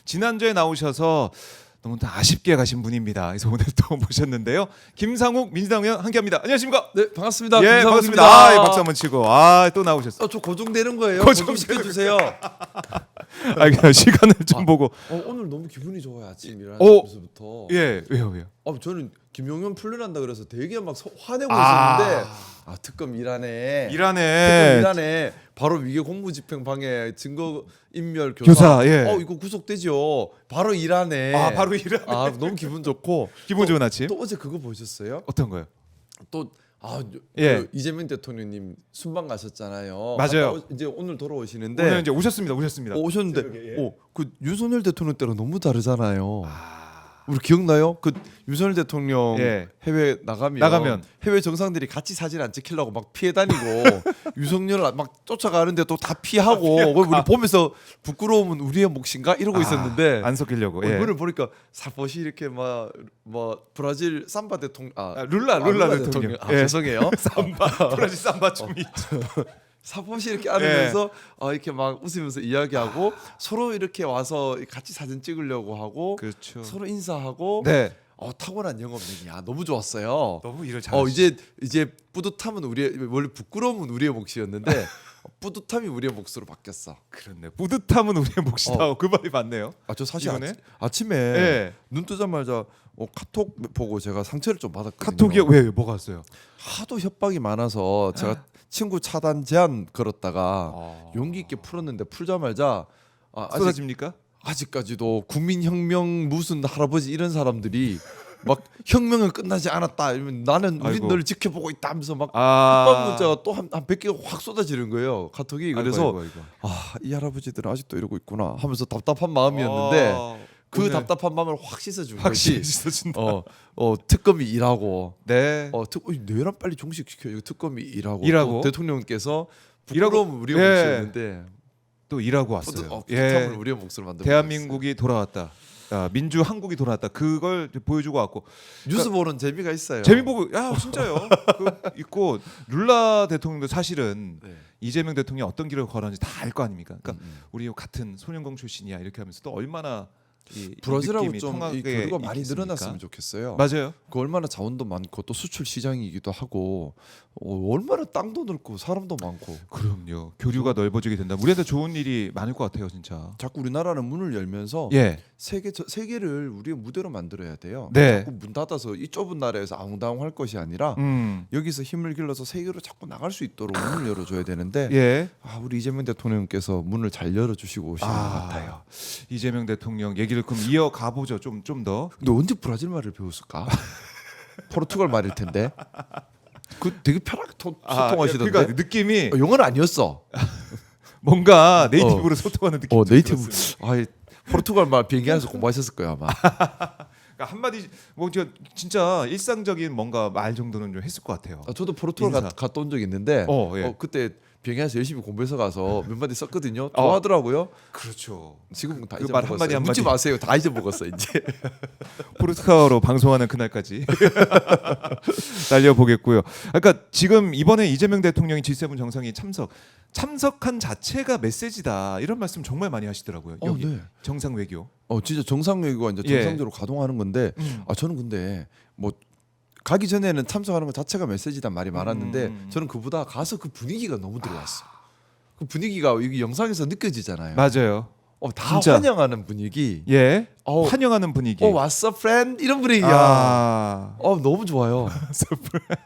지난주에 나오셔서 너무 아쉽게 가신 분입니다. 그래서 오늘 또 모셨는데요. 김상욱 민주당 의원 함께합니다. 안녕하십니까? 네, 반갑습니다. 예, 김상욱입니다. 반갑습니다. 박수 한번 치고 또 나오셨어요. 저 고정되는 거예요. 고정 고정시켜 주세요. 그냥 시간을 좀 보고. 오늘 너무 기분이 좋아요. 아침 어. 일어나면서부터. 예, 왜요? 저는 김용현 풀려난다 그래서 되게 막 화내고 있었는데 특검 일하네. 특검 일하네. 바로 위계 공무집행방해 증거인멸 교사. 예. 이거 구속되죠. 바로 일하네. 바로 일하네. 너무 기분 좋고. 기분 좋은 아침. 또 어제 그거 보셨어요? 어떤 거요? 또 예. 그 이재명 대통령님 순방 가셨잖아요. 맞아요. 이제 오늘 돌아오시는데 오늘 이제 오셨습니다. 오셨는데 새벽에, 그 윤석열 대통령 때랑 너무 다르잖아요. 우리 기억나요? 그 윤석열 대통령 예. 해외 나가면 해외 정상들이 같이 사진 안 찍히려고 막 피해 다니고 윤석열 막 쫓아가는데 또 다 피하고 우리 보면서 부끄러우면 우리의 몫인가 이러고 있었는데 안 섞이려고. 예. 이번을 보니까 살포시 이렇게 막 브라질 삼바 대통령 룰라 대통령. 예. 죄송해요. 브라질 삼바 춤이 사포시 이렇게 안으면서 이렇게 막 웃으면서 이야기하고 서로 이렇게 와서 같이 사진 찍으려고 하고 그렇죠. 서로 인사하고 네. 탁월한 영업력이야. 너무 좋았어요. 너무 일을 잘하시죠. 이제 뿌듯함은 원래 부끄러움은 우리의 몫이었는데 뿌듯함이 우리의 몫으로 바뀌었어. 그렇네. 뿌듯함은 우리의 몫이다. 그 말이 맞네요. 저 사실 이번에? 아침에 예. 눈 뜨자마자 카톡 보고 제가 상처를 좀 받았거든요. 카톡이요? 왜 뭐가 왔어요? 하도 협박이 많아서 제가 친구 차단 제한 걸었다가 용기 있게 풀었는데 풀자마자 쏟아집니까? 아직까지도 국민혁명 무슨 할아버지 이런 사람들이 막 혁명은 끝나지 않았다 이러면 나는 우리 아이고. 널 지켜보고 있다 하면서 막 협박 문자가 또 한 100개가 확 쏟아지는 거예요. 카톡이. 그래서 아이고. 이 할아버지들은 아직도 이러고 있구나 하면서 답답한 마음이었는데 그 답답한 마음을 확 씻어준 확실히 거지. 씻어준다. 특검이 일하고 네. 내란 빨리 종식시켜. 특검이 일하고 일하고. 또 대통령께서 일하고. 부끄러움은 우리의 예. 몫이었는데 또 일하고 왔어요. 뿌듯함을 우리의 몫으로 만들고 대한민국이 돌아왔다. 민주 한국이 돌아왔다. 그걸 보여주고 왔고. 뉴스 보는 재미가 있어요. 재미 보고 진짜요. 있고 룰라 대통령도 사실은 이재명 대통령이 어떤 길을 걸었는지 다 알 거 아닙니까? 그러니까 우리 같은 소년공 출신이야 이렇게 하면서 또 얼마나 브라질하고 좀 이 교류가 많이 늘어났으면 좋겠어요. 맞아요. 그 얼마나 자원도 많고 또 수출 시장이기도 하고 얼마나 땅도 넓고 사람도 많고. 그럼요. 교류가 넓어지게 된다. 우리한테 좋은 일이 많을 것 같아요, 진짜. 자꾸 우리나라는 문을 열면서 예. 세계를 우리의 무대로 만들어야 돼요. 네. 자꾸 문 닫아서 이 좁은 나라에서 아웅다웅할 것이 아니라 여기서 힘을 길러서 세계로 자꾸 나갈 수 있도록 문을 열어줘야 되는데 예. 우리 이재명 대통령께서 문을 잘 열어주시고 오시는 것 같아요. 이재명 대통령 얘기를 그럼 이어가 보죠. 좀 더. 근데 언제 브라질 말을 배웠을까? 포르투갈 말일 텐데. 그 되게 편하게 소통하시던데. 그러니까 느낌이 영어는 아니었어. 뭔가 네이티브로 소통하는 느낌. 네이티브. 포르투갈 말 비행기 안에서 공부하셨을 거야 아마. 그러니까 한마디 진짜 일상적인 뭔가 말 정도는 좀 했을 것 같아요. 저도 포르투갈 갔다 온 적 있는데 예. 그때 비행기 안에서 열심히 공부해서 가서 몇 마디 썼거든요. 좋아하더라고요. 그렇죠. 지금 다 그 말 잊어먹었어요. 한마디 묻지 마세요. 다 잊어먹었어 이제. 포르투갈어로 방송하는 그날까지 달려보겠고요. 그러니까 지금 이번에 이재명 대통령이 G7 정상회의 참석한 자체가 메시지다 이런 말씀 정말 많이 하시더라고요. 여기 네. 정상 외교. 진짜 정상 외교가 이제 정상적으로 가동하는 건데 저는 근데 가기 전에는 참석하는 것 자체가 메시지단 말이 많았는데 저는 그보다 가서 그 분위기가 너무 들어왔어. 그 분위기가 여기 영상에서 느껴지잖아요. 맞아요. 다 진짜. 환영하는 분위기. 예. 환영하는 분위기. What's up, friend? 이런 분위기야. 너무 좋아요.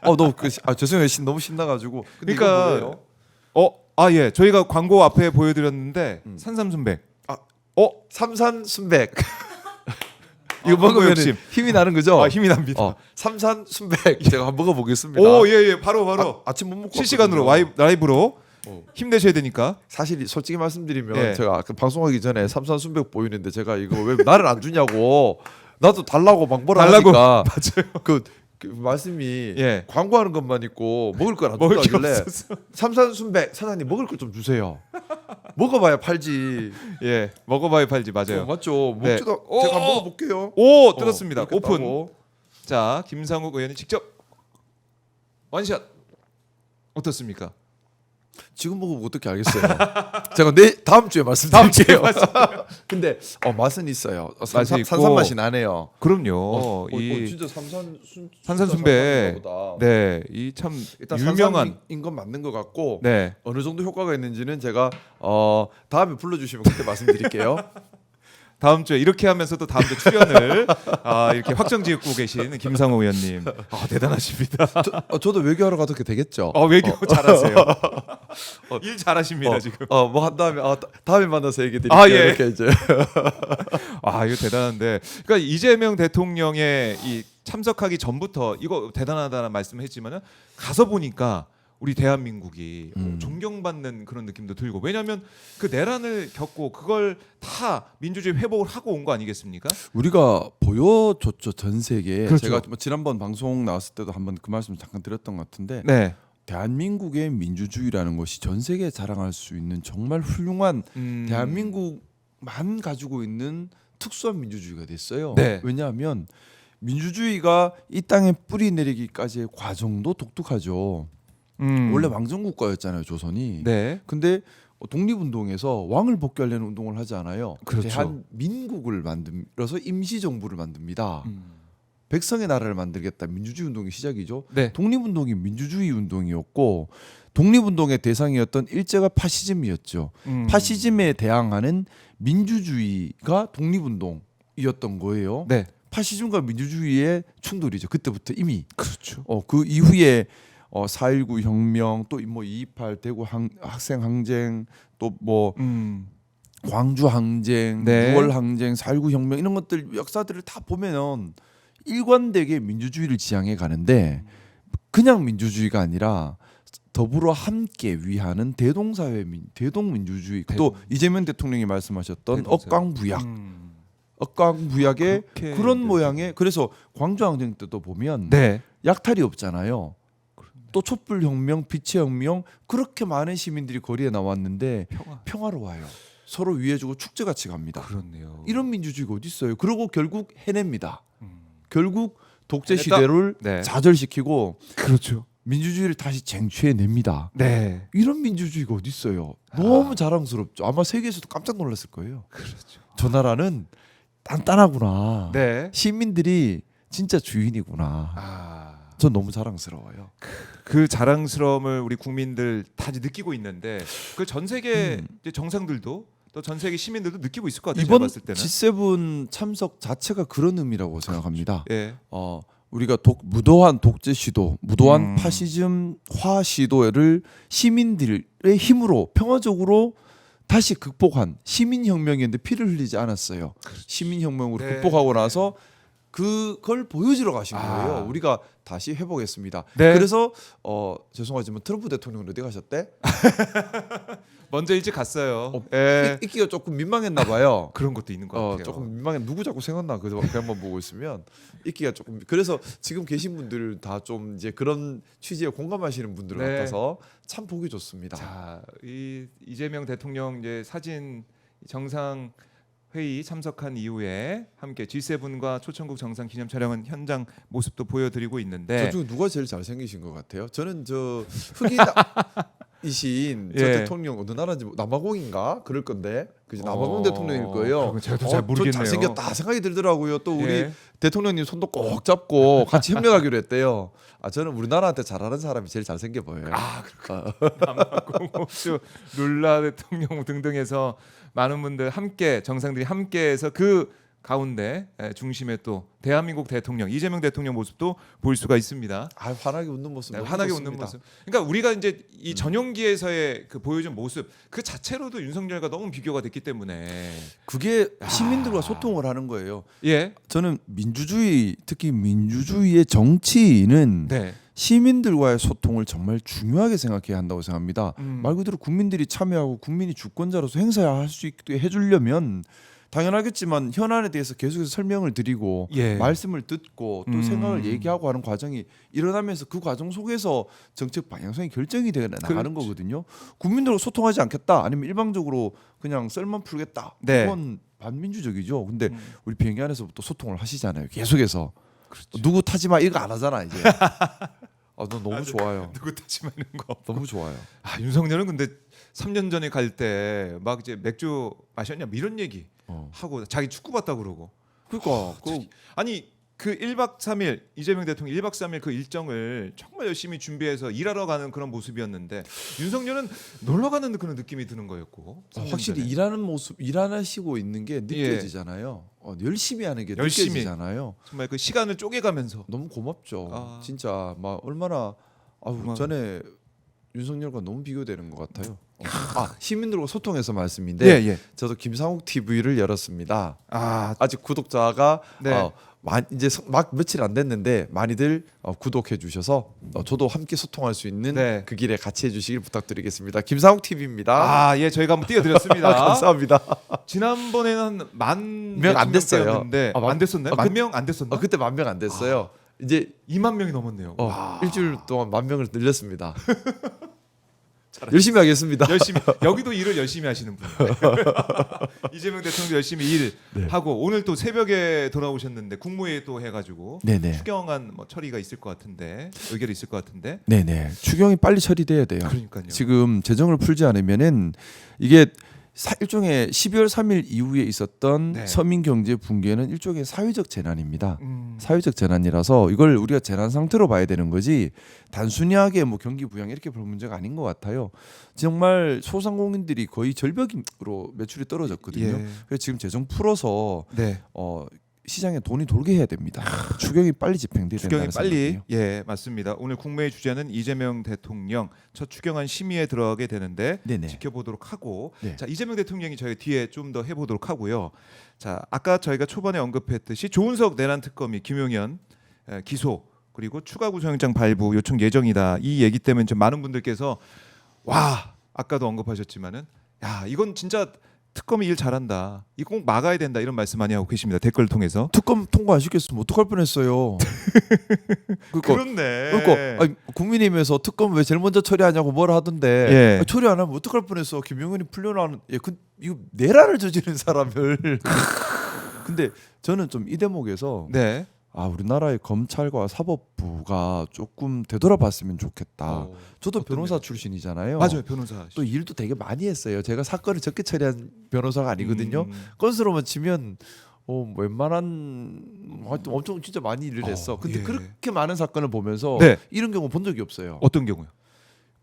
너무 죄송해요. 너무 신나가지고. 근데 그러니까 예. 저희가 광고 앞에 보여드렸는데 산삼순백. 삼산순백. 이거 먹으면 힘이 나는 거죠? 힘이 납니다. 삼산순백 제가 한번 먹어보겠습니다. 예. 바로. 아침 못 먹고 실시간으로 라이브로 힘내셔야 되니까. 사실 솔직히 말씀드리면 예. 제가 방송하기 전에 삼산순백 보이는데 제가 이거 왜 나를 안 주냐고 나도 달라고 막 뭐라 하니까 맞아요. 그 말씀이 예. 광고하는 것만 있고 먹을 걸 안 먹을 게 준다길래 없어서. 삼산순백 사장님 먹을 걸 좀 주세요. 먹어봐야 팔지. 예. 먹어봐야 팔지. 맞아요. 맞죠. 네. 먹지도 제가 한번 먹어볼게요. 뜯었습니다. 이렇게 오픈. 따고. 자, 김상욱 의원이 직접 원샷 어떻습니까? 지금 먹으면 어떻게 알겠어요? 제가 다음 주에 말씀드릴게요. 근데 맛은 있어요. 맛이 있고. 산산 맛이 나네요. 그럼요. 진짜 산산순배. 네, 이 참 일단 유명한 산산인 건 맞는 것 같고 네. 어느 정도 효과가 있는지는 제가 다음에 불러주시면 그때 말씀드릴게요. 다음 주에 이렇게 하면서도 다음 주 출연을 이렇게 확정지었고 계신 김상호 의원님 대단하십니다. 저도 외교하러 가도 되겠죠. 외교 잘하세요. 일 잘하십니다 지금. 뭐 한 다음에 다음에 만나서 얘기 드릴게요. 예. 이렇게 이제. 이거 대단한데, 그러니까 이재명 대통령의 이 참석하기 전부터 이거 대단하다는 말씀을 했지만은 가서 보니까 우리 대한민국이 존경받는 그런 느낌도 들고, 왜냐하면 그 내란을 겪고 그걸 다 민주주의 회복을 하고 온 거 아니겠습니까? 우리가 보여줬죠, 전 세계에. 그렇죠. 제가 뭐 지난번 방송 나왔을 때도 한번 그 말씀 잠깐 드렸던 것 같은데 네. 대한민국의 민주주의라는 것이 전 세계에 자랑할 수 있는 정말 훌륭한 대한민국만 가지고 있는 특수한 민주주의가 됐어요. 네. 왜냐하면 민주주의가 이 땅에 뿌리 내리기까지의 과정도 독특하죠. 원래 왕정국가였잖아요, 조선이. 네. 근데 독립운동에서 왕을 복귀하려는 운동을 하지 않아요. 그렇죠. 대한민국을 만들어서 임시정부를 만듭니다. 백성의 나라를 만들겠다. 민주주의 운동의 시작이죠. 네. 독립운동이 민주주의 운동이었고 독립운동의 대상이었던 일제가 파시즘이었죠. 파시즘에 대항하는 민주주의가 독립운동이었던 거예요. 네. 파시즘과 민주주의의 충돌이죠. 그때부터 이미. 그렇죠. 그 이후에 4.19 혁명, 또 뭐 2.28 대구 학생 항쟁, 또 뭐 광주 항쟁, 네. 6월 항쟁, 4.19 혁명 이런 것들 역사들을 다 보면은 일관되게 민주주의를 지향해 가는데 그냥 민주주의가 아니라 더불어 함께 위하는 대동민주주의. 또 이재명 대통령이 말씀하셨던 억강부약. 억강부약의 그런 모양의, 그래서 광주 항쟁 때도 보면 네. 약탈이 없잖아요. 또 촛불혁명, 빛의 혁명, 그렇게 많은 시민들이 거리에 나왔는데 평화로워요. 서로 위해주고 축제같이 갑니다. 그렇네요. 이런 민주주의가 어디 있어요? 그리고 결국 해냅니다. 결국 독재 시대를 네. 좌절시키고 그렇죠. 민주주의를 다시 쟁취해냅니다. 네. 이런 민주주의가 어디 있어요? 너무 자랑스럽죠. 아마 세계에서도 깜짝 놀랐을 거예요. 그렇죠. 저 나라는 단단하구나. 네. 시민들이 진짜 주인이구나. 전 너무 자랑스러워요. 그 자랑스러움을 우리 국민들 다 느끼고 있는데 그 전 세계 이제 정상들도 또 전 세계 시민들도 느끼고 있을 것 같아요. 이번 제가 봤을 때는. G7 참석 자체가 그런 의미라고 생각합니다. 예. 우리가 무도한 독재 시도, 무도한 파시즘화 시도를 시민들의 힘으로 평화적으로 다시 극복한 시민혁명이었는데 피를 흘리지 않았어요. 시민혁명으로 네. 극복하고 나서 그걸 보여주러 가신 거예요. 우리가 다시 해보겠습니다. 네. 그래서 죄송하지만 트럼프 대통령은 어디 가셨대? 먼저 일찍 갔어요. 있기가 조금 민망했나 봐요. 그런 것도 있는 것 같아요. 조금 민망해. 누구 자꾸 생각나 그 한번 보고 있으면 있기가 조금. 그래서 지금 계신 분들 다 좀 이제 그런 취지에 공감하시는 분들 네. 같아서 참 보기 좋습니다. 자, 이재명 대통령 이제 사진 정상 회의 참석한 이후에 함께 G7과 초청국 정상 기념 촬영은 현장 모습도 보여드리고 있는데 저 중에 누가 제일 잘생기신 것 같아요? 저는 저 흑인이신 저 예. 대통령 어느 나라인지 남아공인가 그럴 건데 그지 남아공 대통령일 거예요. 제가 또 잘 모르겠네요. 좀 잘생겼다 생각이 들더라고요. 또 우리 예. 대통령님 손도 꼭 잡고 같이 협력하기로 했대요. 저는 우리나라한테 잘하는 사람이 제일 잘생겨 보여요. 남아공 호주 룰라 대통령 등등해서 많은 분들 함께 정상들이 함께해서 그 가운데 중심에 또 대한민국 대통령 이재명 대통령 모습도 볼 수가 있습니다. 환하게 웃는 모습, 네, 환하게 웃는 모습. 그러니까 우리가 이제 이 전용기에서의 그 보여준 모습 그 자체로도 윤석열과 너무 비교가 됐기 때문에 그게 시민들과 소통을 하는 거예요. 예, 저는 민주주의, 특히 민주주의의 정치인은 네, 시민들과의 소통을 정말 중요하게 생각해야 한다고 생각합니다. 말 그대로 국민들이 참여하고 국민이 주권자로서 행사할 수 있게 해주려면 당연하겠지만 현안에 대해서 계속해서 설명을 드리고 예. 말씀을 듣고 또 생각을 얘기하고 하는 과정이 일어나면서 그 과정 속에서 정책 방향성이 결정이 되어 나가는 거거든요. 국민들과 소통하지 않겠다 아니면 일방적으로 그냥 썰만 풀겠다. 네. 그건 반민주적이죠. 근데 우리 비행기 안에서부터 소통을 하시잖아요. 계속해서. 그렇죠. 누구 타지 마 이거 안 하잖아 이제. 아, 너무 좋아요. 누구 탓이면 거. 너무 좋아요. 아 윤석열은 근데 3년 전에 갈 때 막 이제 맥주 마셨냐 뭐 이런 얘기 하고 자기 축구 봤다 그러고. 그러니까 아니 그 1박 3일 이재명 대통령 1박 3일 그 일정을 정말 열심히 준비해서 일하러 가는 그런 모습이었는데 윤석열은 놀러 가는 그런 느낌이 드는 거였고. 3년 확실히 전에. 일하는 모습, 일하시고 있는 게 느껴지잖아요. 열심히 하는 게 열심히. 느껴지잖아요. 정말 그 시간을 쪼개가면서. 너무 고맙죠. 아. 진짜 막 얼마나 전에 윤석열과 너무 비교되는 것 같아요. 시민들과 소통해서 말씀인데 예. 저도 김상욱 TV를 열었습니다. 아 아직 구독자가 네. 이제 막 며칠 안 됐는데 많이들 구독해 주셔서 저도 함께 소통할 수 있는 네. 그 길에 같이 해주시길 부탁드리겠습니다. 김상욱 TV입니다. 아, 예, 저희가 한번 띄워드렸습니다. 감사합니다. 지난번에는 만 명 안 됐어요. 떼었는데 안 됐었나요? 만 명 안 됐었나? 그때 10,000명 안 됐어요. 이제 2만 명이 넘었네요. 일주일 동안 10,000명을 늘렸습니다. 열심히 하겠습니다. 열심히 여기도 일을 열심히 하시는 분이에요. 이재명 대통령도 열심히 일하고 오늘 또 새벽에 돌아오셨는데 국무회의 또 해가지고 네네. 추경안 뭐 처리가 있을 것 같은데 의결이 있을 것 같은데. 네네. 추경이 빨리 처리돼야 돼요. 그러니까요. 지금 재정을 풀지 않으면은 이게 일종의 12월 3일 이후에 있었던 네. 서민 경제 붕괴는 일종의 사회적 재난입니다. 사회적 재난이라서 이걸 우리가 재난 상태로 봐야 되는 거지 단순하게 뭐 경기 부양 이렇게 볼 문제가 아닌 것 같아요. 정말 소상공인들이 거의 절벽으로 매출이 떨어졌거든요. 예. 그래서 지금 재정 풀어서 네. 시장에 돈이 돌게 해야 됩니다. 추경이 빨리 집행돼야 추경이 된다는 빨리 생각이에요. 예 맞습니다. 오늘 국무회의 주제는 이재명 대통령 첫 추경안 심의에 들어가게 되는데 네네. 지켜보도록 하고 네. 자 이재명 대통령이 저희 뒤에 좀 더 해보도록 하고요. 자 아까 저희가 초반에 언급했듯이 조은석 내란 특검이 김용현 기소 그리고 추가 구속영장 발부 요청 예정이다 이 얘기 때문에 좀 많은 분들께서 와 아까도 언급하셨지만은 야 이건 진짜 특검이 일 잘한다. 이거 꼭 막아야 된다. 이런 말씀 많이 하고 계십니다. 댓글 통해서. 특검 통과 안 시켰으면 어떡할 뻔했어요. 그렇네. 그러니까 국민의힘에서 특검 왜 제일 먼저 처리하냐고 뭐라 하던데 예. 처리 안 하면 어떡할 뻔했어. 김용현이 풀려나는 이거 내란을 저지른 사람을. 근데 저는 좀 이 대목에서 네. 우리나라의 검찰과 사법부가 조금 되돌아봤으면 좋겠다. 저도 어떤 변호사 면에서? 출신이잖아요. 맞아요. 변호사. 또 일도 되게 많이 했어요. 제가 사건을 적게 처리한 변호사가 아니거든요. 음. 건수로만 치면 웬만한 하여튼 엄청 진짜 많이 일을 했어. 근데 예. 그렇게 많은 사건을 보면서 네. 이런 경우 본 적이 없어요. 어떤 경우요?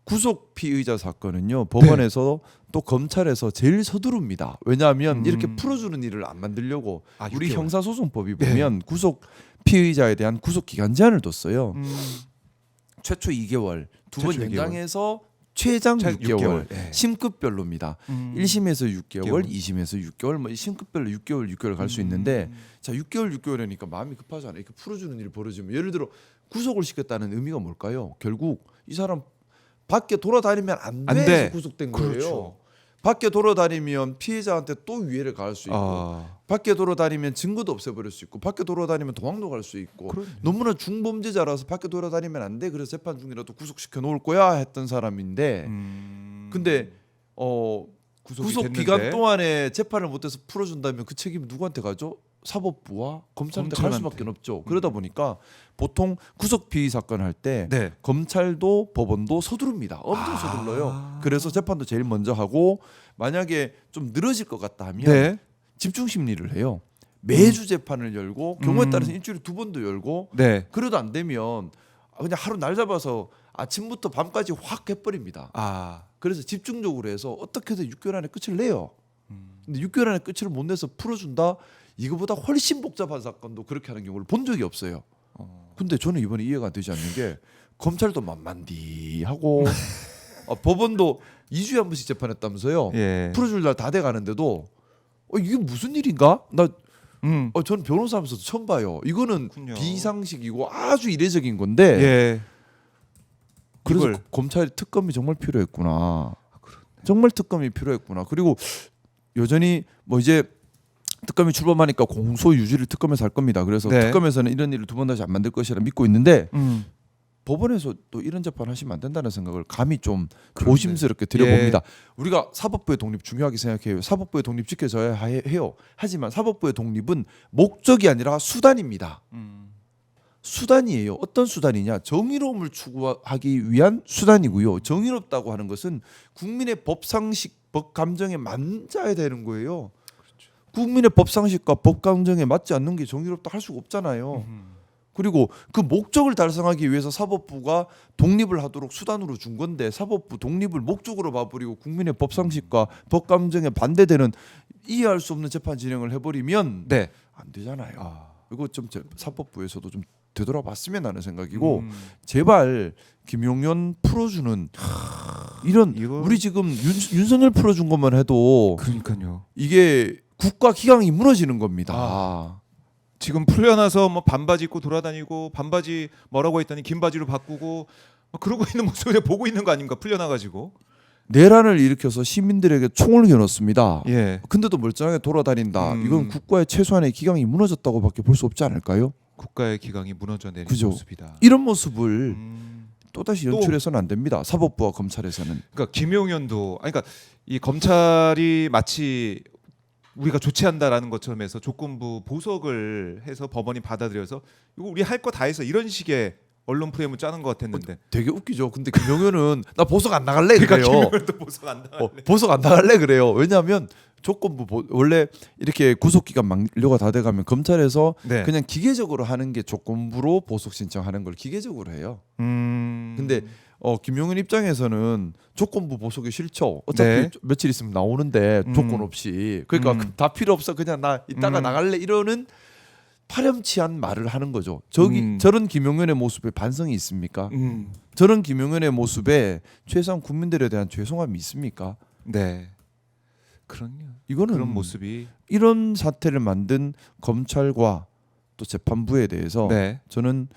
구속 피의자 사건은요. 법원에서 또 검찰에서 제일 서두릅니다. 왜냐하면 이렇게 풀어주는 일을 안 만들려고 우리 6개월. 형사소송법이 보면 구속 피의자에 대한 구속 기간 제한을 뒀어요. 최초 2개월, 두 번 최초 2개월. 연장해서 최장 6개월. 예. 심급별로입니다. 1심에서 6개월, 2심에서 6개월, 뭐 심급별로 6개월 갈 수 있는데 자 6개월이니까 마음이 급하잖아요. 이렇게 풀어주는 일이 벌어지면 예를 들어 구속을 시켰다는 의미가 뭘까요? 결국 이 사람 밖에 돌아다니면 안 안 돼서 돼. 구속된 거예요. 그렇죠. 밖에 돌아다니면 피해자한테 또 위해를 가할 수 있고 밖에 돌아다니면 증거도 없애버릴 수 있고 밖에 돌아다니면 도망도 갈 수 있고 그러네. 너무나 중범죄자라서 밖에 돌아다니면 안 돼. 그래서 재판 중이라도 구속시켜 놓을 거야 했던 사람인데 근데 구속 됐는데. 기간 동안에 재판을 못해서 풀어준다면 그 책임이 누구한테 가죠? 사법부와 검찰한테 갈 검찰한테. 수밖에 없죠. 그러다 보니까 보통 구속 피의 사건 할 때 네. 검찰도 법원도 서두릅니다. 엄청 서둘러요. 그래서 재판도 제일 먼저 하고 만약에 좀 늘어질 것 같다 하면 네. 집중 심리를 해요. 매주 재판을 열고 경우에 따라서 일주일에 2번도 열고 네. 그래도 안 되면 그냥 하루 날 잡아서 아침부터 밤까지 확 해버립니다. 그래서 집중적으로 해서 어떻게든 6개월 안에 끝을 내요. 근데 6개월 안에 끝을 못 내서 풀어준다. 이거보다 훨씬 복잡한 사건도 그렇게 하는 경우를 본 적이 없어요. 근데 저는 이번에 이해가 되지 않는 게 검찰도 만만디하고 법원도 2주에 한 번씩 재판했다면서요. 예. 풀어줄 날 다 돼가는데도 이게 무슨 일인가? 저는 변호사하면서도 처음 봐요. 이거는 그렇군요. 비상식이고 아주 이례적인 건데 예. 그래서 이걸- 검찰이 특검이 정말 필요했구나. 정말 특검이 필요했구나. 그리고 여전히 뭐 이제 특검이 출범하니까 공소 유지를 특검에서 할 겁니다. 그래서 네. 특검에서는 이런 일을 두 번 다시 안 만들 것이라 믿고 있는데 음. 법원에서 또 이런 재판 하시면 안 된다는 생각을 감히 좀 그런데. 조심스럽게 드려봅니다. 우리가 사법부의 독립 중요하게 생각해요. 사법부의 독립 지켜져야 해요. 하지만 사법부의 독립은 목적이 아니라 수단입니다. 수단이에요. 어떤 수단이냐? 정의로움을 추구하기 위한 수단이고요. 정의롭다고 하는 것은 국민의 법상식, 법감정에 맞아야 되는 거예요. 국민의 법상식과 법감정에 맞지 않는 게 정의롭다 할 수가 없잖아요. 그리고 그 목적을 달성하기 위해서 사법부가 독립을 하도록 수단으로 준 건데 사법부 독립을 목적으로 봐버리고 국민의 법상식과 법감정에 반대되는 이해할 수 없는 재판 진행을 해버리면 네. 안 되잖아요. 이거 좀 사법부에서도 좀 되돌아봤으면 하는 생각이고 제발 김용현 풀어주는 이런 이거... 우리 지금 윤석열 풀어준 것만 해도 그러니까요. 이게 국가 기강이 무너지는 겁니다. 지금 풀려나서 뭐 반바지 입고 돌아다니고 반바지 뭐라고 했더니 긴 바지로 바꾸고 그러고 있는 모습을 보고 있는 거 아닌가 풀려나가지고 내란을 일으켜서 시민들에게 총을 겨눴습니다. 예. 근데도 멀쩡하게 돌아다닌다. 이건 국가의 최소한의 기강이 무너졌다고밖에 볼 수 없지 않을까요? 국가의 기강이 무너져내는 그죠. 모습이다. 이런 모습을 또다시 연출해서는 안 됩니다. 사법부와 검찰에서는. 그러니까 김용현도 그러니까 이 검찰이 마치 우리가 조치한다라는 것처럼 해서 조건부 보석을 해서 법원이 받아들여서 이거 우리 할 거 다 해서 이런 식의 언론 프레임을 짜는 것 같았는데 되게 웃기죠. 근데 김용현은 나 보석 안 나갈래 그래요. 그러니까 김용현도 보석 안 나갈래. 보석 안 나갈래 그래요. 왜냐하면 조건부 원래 이렇게 구속 기간 만료가 다 돼가면 검찰에서 네. 그냥 기계적으로 하는 게 조건부로 보석 신청하는 걸 기계적으로 해요. 근데 김용현 입장에서는 조건부 보석이 싫죠. 어차피 네. 며칠 있으면 나오는데 조건 없이 그러니까 다 필요 없어 그냥 나 이따가 나갈래 이러는 파렴치한 말을 하는 거죠. 저런 김용현의 모습에 반성이 있습니까? 저런 김용현의 모습에 최소한 국민들에 대한 죄송함이 있습니까? 네. 그럼요. 이거는 그런 모습이 이런 사태를 만든 검찰과 또 재판부에 대해서 네. 저는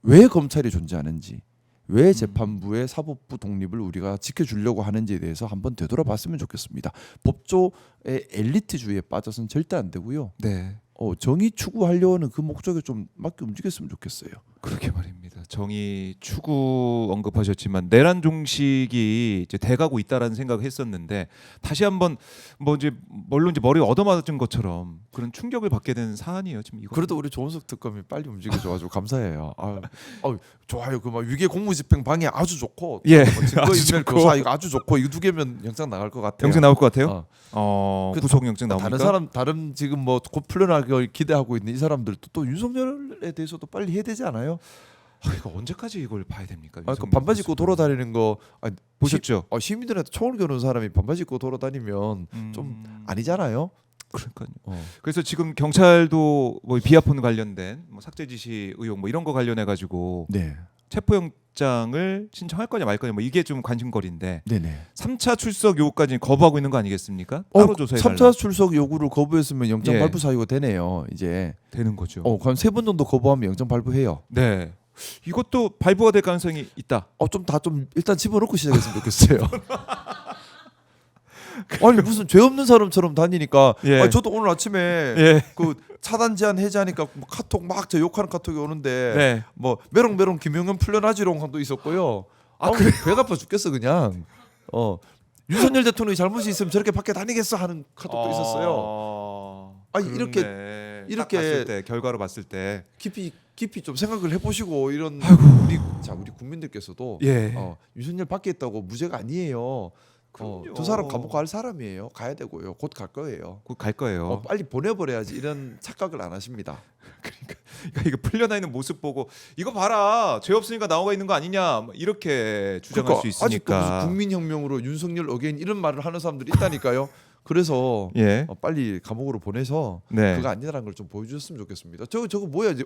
왜 검찰이 존재하는지 왜 재판부의 사법부 독립을 우리가 지켜주려고 하는지에 대해서 한번 되돌아봤으면 좋겠습니다. 법조의 엘리트주의에 빠져서는 절대 안 되고요. 네. 정의 추구하려는 그 목적에 좀 맞게 움직였으면 좋겠어요. 그렇게 말입니다. 정의 추구 언급하셨지만 내란 종식이 이제 돼가고 있다라는 생각을 했었는데 다시 한번 뭐 이제 뭘로 이제 머리에 얻어맞은 것처럼 그런 충격을 받게 되는 사안이에요. 지금 이거. 그래도 우리 조은석 특검이 빨리 움직여줘가지고 감사해요. 좋아요. 그 막 위계 공무집행 방해 아주 좋고, 예, 증거인멸 교사 이거 아주 좋고 이거 2개면 영장 나갈 것 같아요. 영장 나올 것 같아요. 그 구속 영장 나오니까. 다른 지금 뭐 곧 풀려날 걸 기대하고 있는 이 사람들도 또 윤석열에 대해서도 빨리 해야 되지 않아요? 이거 언제까지 이걸 봐야 됩니까? 그 반바지 입고 돌아다니는 거 보셨죠? 시민들한테 총을 겨눈 사람이 반바지 입고 돌아다니면 좀 아니잖아요. 그러니까요. 그래서 지금 경찰도 뭐 비아폰 관련된 뭐 삭제 지시 의혹 뭐 이런 거 관련해 가지고 네. 체포영장을 신청할 거냐 말 거냐 뭐 이게 좀 관심거리인데 네네. 3차 출석 요구까지 거부하고 있는 거 아니겠습니까? 따로 조사해 달라. 3차 출석 요구를 거부했으면 영장 예. 발부 사유가 되네요. 이제 되는 거죠. 그럼 3번 정도 거부하면 영장 발부해요. 네. 이것도 발부가 될 가능성이 있다. 좀 일단 집어넣고 시작했으면 좋겠어요. 아니 무슨 죄 없는 사람처럼 다니니까 예. 저도 오늘 아침에 예. 그 차단 제한 해제하니까 뭐 카톡 막 저 욕하는 카톡이 오는데 네. 뭐 메롱메롱 김용현 풀려나지롱도 있었고요. 그래? 배가 아파 죽겠어 그냥. 윤석열 대통령이 잘못이 있으면 저렇게 밖에 다니겠어 하는 카톡도 있었어요. 아니 그렇네. 이렇게 딱 봤을 때 결과로 봤을 때 깊이 좀 생각을 해보시고 이런 우리 국민들께서도 예. 윤석열 밖에 있다고 무죄가 아니에요. 저 사람 감옥 갈 사람이에요. 가야 되고요. 곧 갈 거예요. 곧 갈 거예요. 빨리 보내버려야지 이런 착각을 안 하십니다. 그러니까 이거 풀려나 있는 모습 보고 이거 봐라 죄 없으니까 나오가 있는 거 아니냐 이렇게 주장할 수 있으니까. 아직도 무슨 국민혁명으로 윤석열 어게인 이런 말을 하는 사람들이 있다니까요. 그래서 예. 빨리 감옥으로 보내서 네. 그거 아니라는 걸 좀 보여주셨으면 좋겠습니다. 저거 뭐야 이제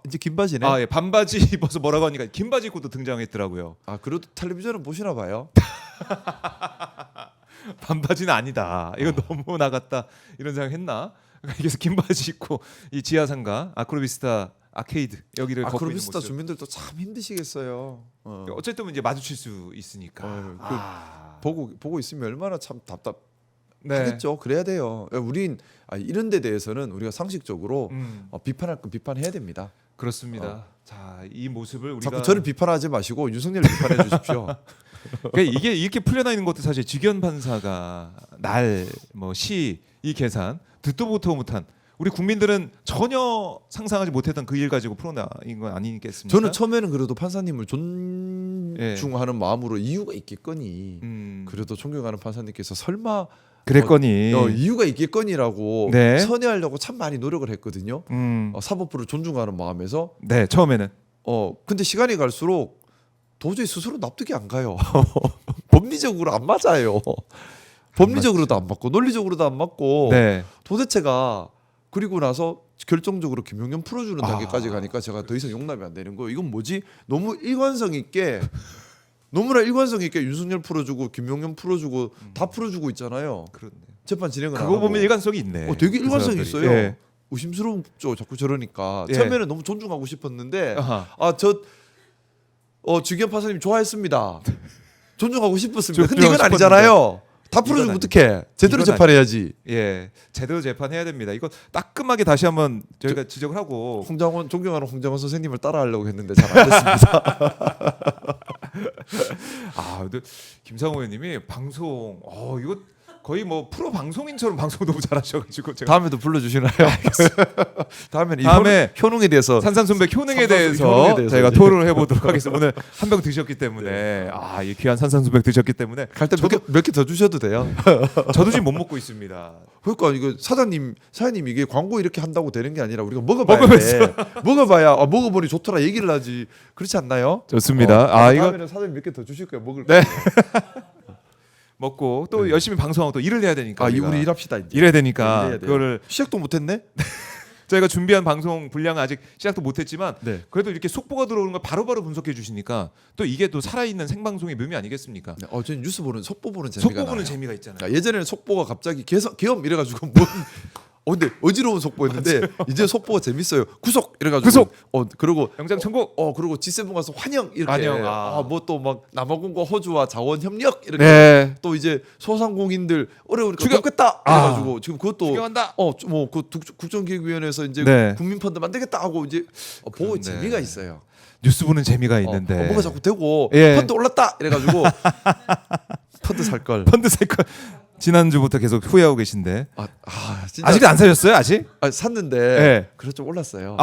이제 긴 바지네. 예. 반바지 입어서 뭐라고 하니까 긴 바지 입고도 등장했더라고요. 그래도 텔레비전은 보시나 봐요. 반바지는 아니다. 이거 너무 나갔다 이런 생각했나? 그래서 긴 바지 입고 이 지하상가 아크로비스타 아케이드 여기를 걷고 있는 아크로비스타 모습. 주민들도 참 힘드시겠어요. 어쨌든 이제 마주칠 수 있으니까. 보고 있으면 얼마나 참 네. 하겠죠. 그래야 돼요. 우린 이런 데 대해서는 우리가 상식적으로 비판할 건 비판해야 됩니다. 그렇습니다. 자, 이 모습을 우리가 자꾸 저를 비판하지 마시고 윤석열 비판해 주십시오. 그러니까 이게 이렇게 풀려나 있는 것도 사실 직연 판사가 날 뭐 시 이 계산 듣도 보도 못한 우리 국민들은 전혀 상상하지 못했던 그 일 가지고 풀어나인 건 아니겠습니까? 저는 처음에는 그래도 판사님을 존중하는 마음으로 이유가 있겠거니 그래도 존경하는 판사님께서 설마 그랬거니 이유가 있겠거니라고 네. 선회하려고 참 많이 노력을 했거든요. 사법부를 존중하는 마음에서. 네, 처음에는. 근데 시간이 갈수록 도저히 스스로 납득이 안 가요. 법리적으로 안 맞아요. 법리적으로도 안 맞고 논리적으로도 안 맞고 네. 도대체가 그리고 나서 결정적으로 김용현 풀어주는 단계까지 가니까 제가 더 이상 용납이 안 되는 거예요. 이건 뭐지? 너무나 일관성 있게 윤석열 풀어주고 김용현 풀어주고 다 풀어주고 있잖아요. 그렇네요. 재판 진행을 그거 보면 일관성이 있네. 되게 일관성 그 있어요. 예. 의심스럽죠. 자꾸 저러니까. 예. 처음에는 너무 존중하고 싶었는데 아하. 주기현 판사님 좋아했습니다. 존중하고 싶었습니다. 근데 존중하고 이건 아니잖아요. 다 이건 풀어주면 어떡해. 제대로 이건 재판해야지. 예, 제대로 재판해야 됩니다. 이거 따끔하게 다시 한번 저희가 지적을 하고 존경하는 홍장원 선생님을 따라하려고 했는데 잘 안 됐습니다. 근데 김상호 의원님이 방송 이거 거의 뭐 프로 방송인처럼 방송 너무 잘하셔가지고 제가 다음에도 불러주시나요? 다음에 효능에 대해서 산산순백 효능에 대해서 저희가 토론을 해보도록 하겠습니다. 오늘 한 병 드셨기 때문에 이 귀한 산산순백 드셨기 때문에 갈 때 몇 개 더 주셔도 돼요. 저도 지금 못 먹고 있습니다. 그러니까 이거 사장님 이게 광고 이렇게 한다고 되는 게 아니라 우리가 먹어봐야 돼. 먹어봐야 먹어보니 좋더라 얘기를 하지. 그렇지 않나요? 좋습니다. 이거 다음에는 사장님 몇 개 더 주실 거예요. 먹을 네. 거예요. 먹고 또 열심히 방송하고 또 일을 해야 되니까 우리 일합시다 이제. 일해야 되니까 일해야 돼요. 그거를 시작도 못했네. 저희가 준비한 방송 분량은 아직 시작도 못했지만 네. 그래도 이렇게 속보가 들어오는 걸 바로바로 분석해 주시니까 또 이게 또 살아있는 생방송의 묘미 아니겠습니까? 네. 저는 뉴스 보는 속보 보는 재미가 속보 보는 나요. 재미가 있잖아요. 그러니까 예전에는 속보가 갑자기 계엄 이래가지고 근데 어지러운 속보였는데 이제 속보가 재밌어요. 구속 이래가지고 구속! 그리고 영장 청구. 그리고 G7 가서 환영 이렇게 환영, 뭐 또 막 남아공과 호주와 자원 협력 이렇게 네. 또 이제 소상공인들 어려우니까 추경- 돕겠다 이래가지고 지금 그것도 추경한다. 그 국정기획위원회에서 이제 네. 국민펀드 만들겠다 하고 이제 보고 그런데. 재미가 있어요. 뉴스 보는 재미가 있는데 뭐가 자꾸 되고 예. 펀드 올랐다 이래가지고 펀드 살 걸. 펀드 세컨 지난주부터 계속 후회하고 계신데 진짜 아직도 안 사셨어요? 아직? 샀는데 예. 그래도 좀 올랐어요.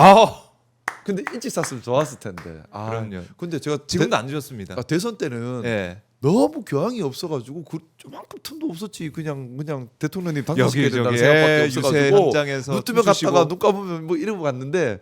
근데 일찍 샀으면 좋았을 텐데. 그럼요. 근데 제가 지금도 안 주셨습니다. 대선 때는 예. 너무 교양이 없어가지고 그만큼 틈도 없었지. 그냥 대통령님 당선시켜야 된다는 여기저기 생각밖에 유세 없어가지고 현장에서 눈 뜨면 춤추시고. 갔다가 눈 감으면 뭐 이러고 갔는데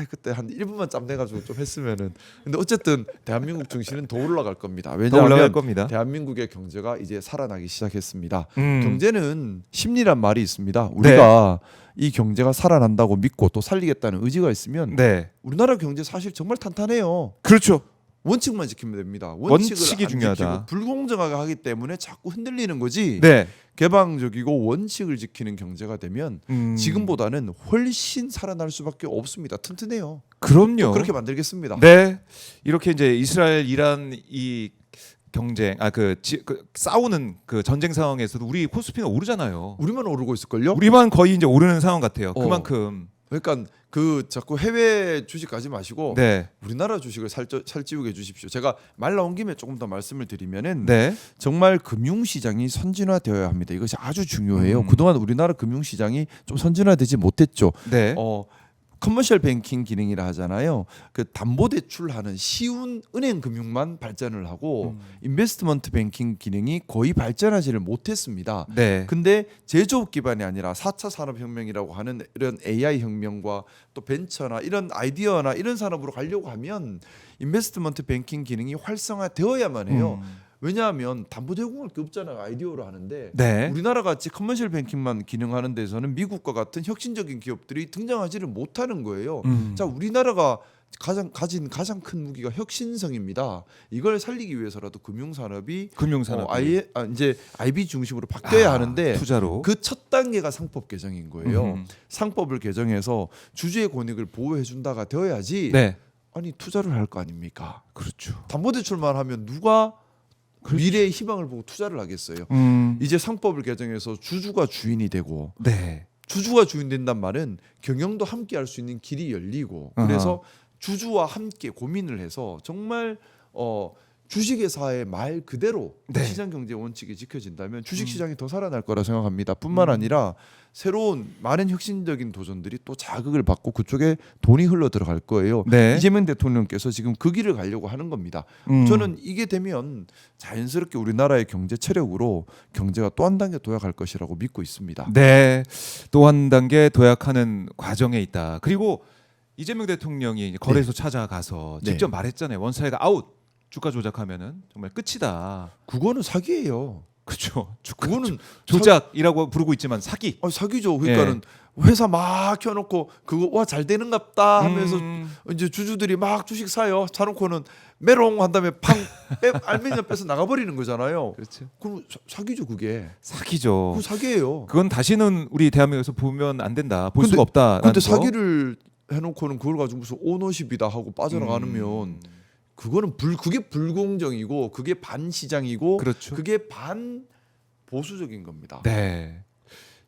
그때 한 1분만 짬내가지고 좀 했으면은. 근데 어쨌든 대한민국 증시는 더 올라갈 겁니다. 더 왜냐하면 올라갈 겁니다. 대한민국의 경제가 이제 살아나기 시작했습니다. 음. 경제는 심리란 말이 있습니다. 우리가 이 경제가 살아난다고 믿고 또 살리겠다는 의지가 있으면 네. 우리나라 경제 사실 정말 탄탄해요. 그렇죠. 원칙만 지키면 됩니다. 원칙이 안 중요하다. 지키고 불공정하게 하기 때문에 자꾸 흔들리는 거지. 네. 개방적이고 원칙을 지키는 경제가 되면 지금보다는 훨씬 살아날 수밖에 없습니다. 튼튼해요. 그럼요. 그렇게 만들겠습니다. 네. 이렇게 이제 이스라엘 이란 이 경쟁 싸우는 그 전쟁 상황에서도 우리 코스피는 오르잖아요. 우리만 오르고 있을걸요? 우리만 거의 이제 오르는 상황 같아요. 그만큼. 그러니까 자꾸 해외 주식 가지 마시고 네. 우리나라 주식을 살찌우게 해주십시오. 제가 말 나온 김에 조금 더 말씀을 드리면은 네. 정말 금융시장이 선진화되어야 합니다. 이것이 아주 중요해요. 그동안 우리나라 금융시장이 좀 선진화되지 못했죠. 네. 커머셜 뱅킹 기능이라 하잖아요. 그 담보 대출하는 쉬운 은행 금융만 발전을 하고 인베스트먼트 뱅킹 기능이 거의 발전하지를 못했습니다. 네. 근데 제조업 기반이 아니라 4차 산업혁명이라고 하는 이런 AI 혁명과 또 벤처나 이런 아이디어나 이런 산업으로 가려고 하면 인베스트먼트 뱅킹 기능이 활성화되어야만 해요. 왜냐하면 담보 제공할 게 없잖아요. 아이디어로 하는데 네. 우리나라 같이 커머셜 뱅킹만 기능하는 데서는 미국과 같은 혁신적인 기업들이 등장하지를 못하는 거예요. 자, 우리나라가 가진 가장 큰 무기가 혁신성입니다. 이걸 살리기 위해서라도 금융산업이 이제 IB 중심으로 바뀌어야 하는데 투자로 그 첫 단계가 상법 개정인 거예요. 상법을 개정해서 주주의 권익을 보호해 준다가 되어야지. 네. 아니 투자를 할 거 아닙니까? 그렇죠. 담보대출만 하면 누가 미래의 희망을 보고 투자를 하겠어요. 이제 상법을 개정해서 주주가 주인이 되고 네. 주주가 주인 된단 말은 경영도 함께 할 수 있는 길이 열리고 그래서 주주와 함께 고민을 해서 정말 주식회사의 말 그대로 네. 시장 경제 원칙이 지켜진다면 주식 시장이 더 살아날 거라 생각합니다. 뿐만 아니라 새로운 많은 혁신적인 도전들이 또 자극을 받고 그쪽에 돈이 흘러 들어갈 거예요. 네. 이재명 대통령께서 지금 그 길을 가려고 하는 겁니다. 저는 이게 되면 자연스럽게 우리나라의 경제 체력으로 경제가 또 한 단계 도약할 것이라고 믿고 있습니다. 네, 또 한 단계 도약하는 과정에 있다. 그리고 이재명 대통령이 이제 거래소 찾아가서 네. 직접 말했잖아요. 원사회가 아웃, 주가 조작하면은 정말 끝이다. 그거는 사기예요. 그렇죠. 주가 그거는 조작이라고 부르고 있지만 사기. 사기죠. 그러니까는 회사 막 켜놓고 그거 와 잘 되는갑다 하면서 이제 주주들이 막 주식 사요. 사놓고는 메롱 한 다음에 알맹이 빼서 나가버리는 거잖아요. 그렇죠. 그럼 사기죠 그게. 사기죠. 그거 사기예요. 그건 다시는 우리 대한민국에서 보면 안 된다. 볼 근데- 수가 없다. 근데 사기를 해놓고는 그걸 가지고 무슨 오너십이다 하고 빠져나가면 그거는 그게 불공정이고 그게 반시장이고 그렇죠. 그게 반 보수적인 겁니다. 네.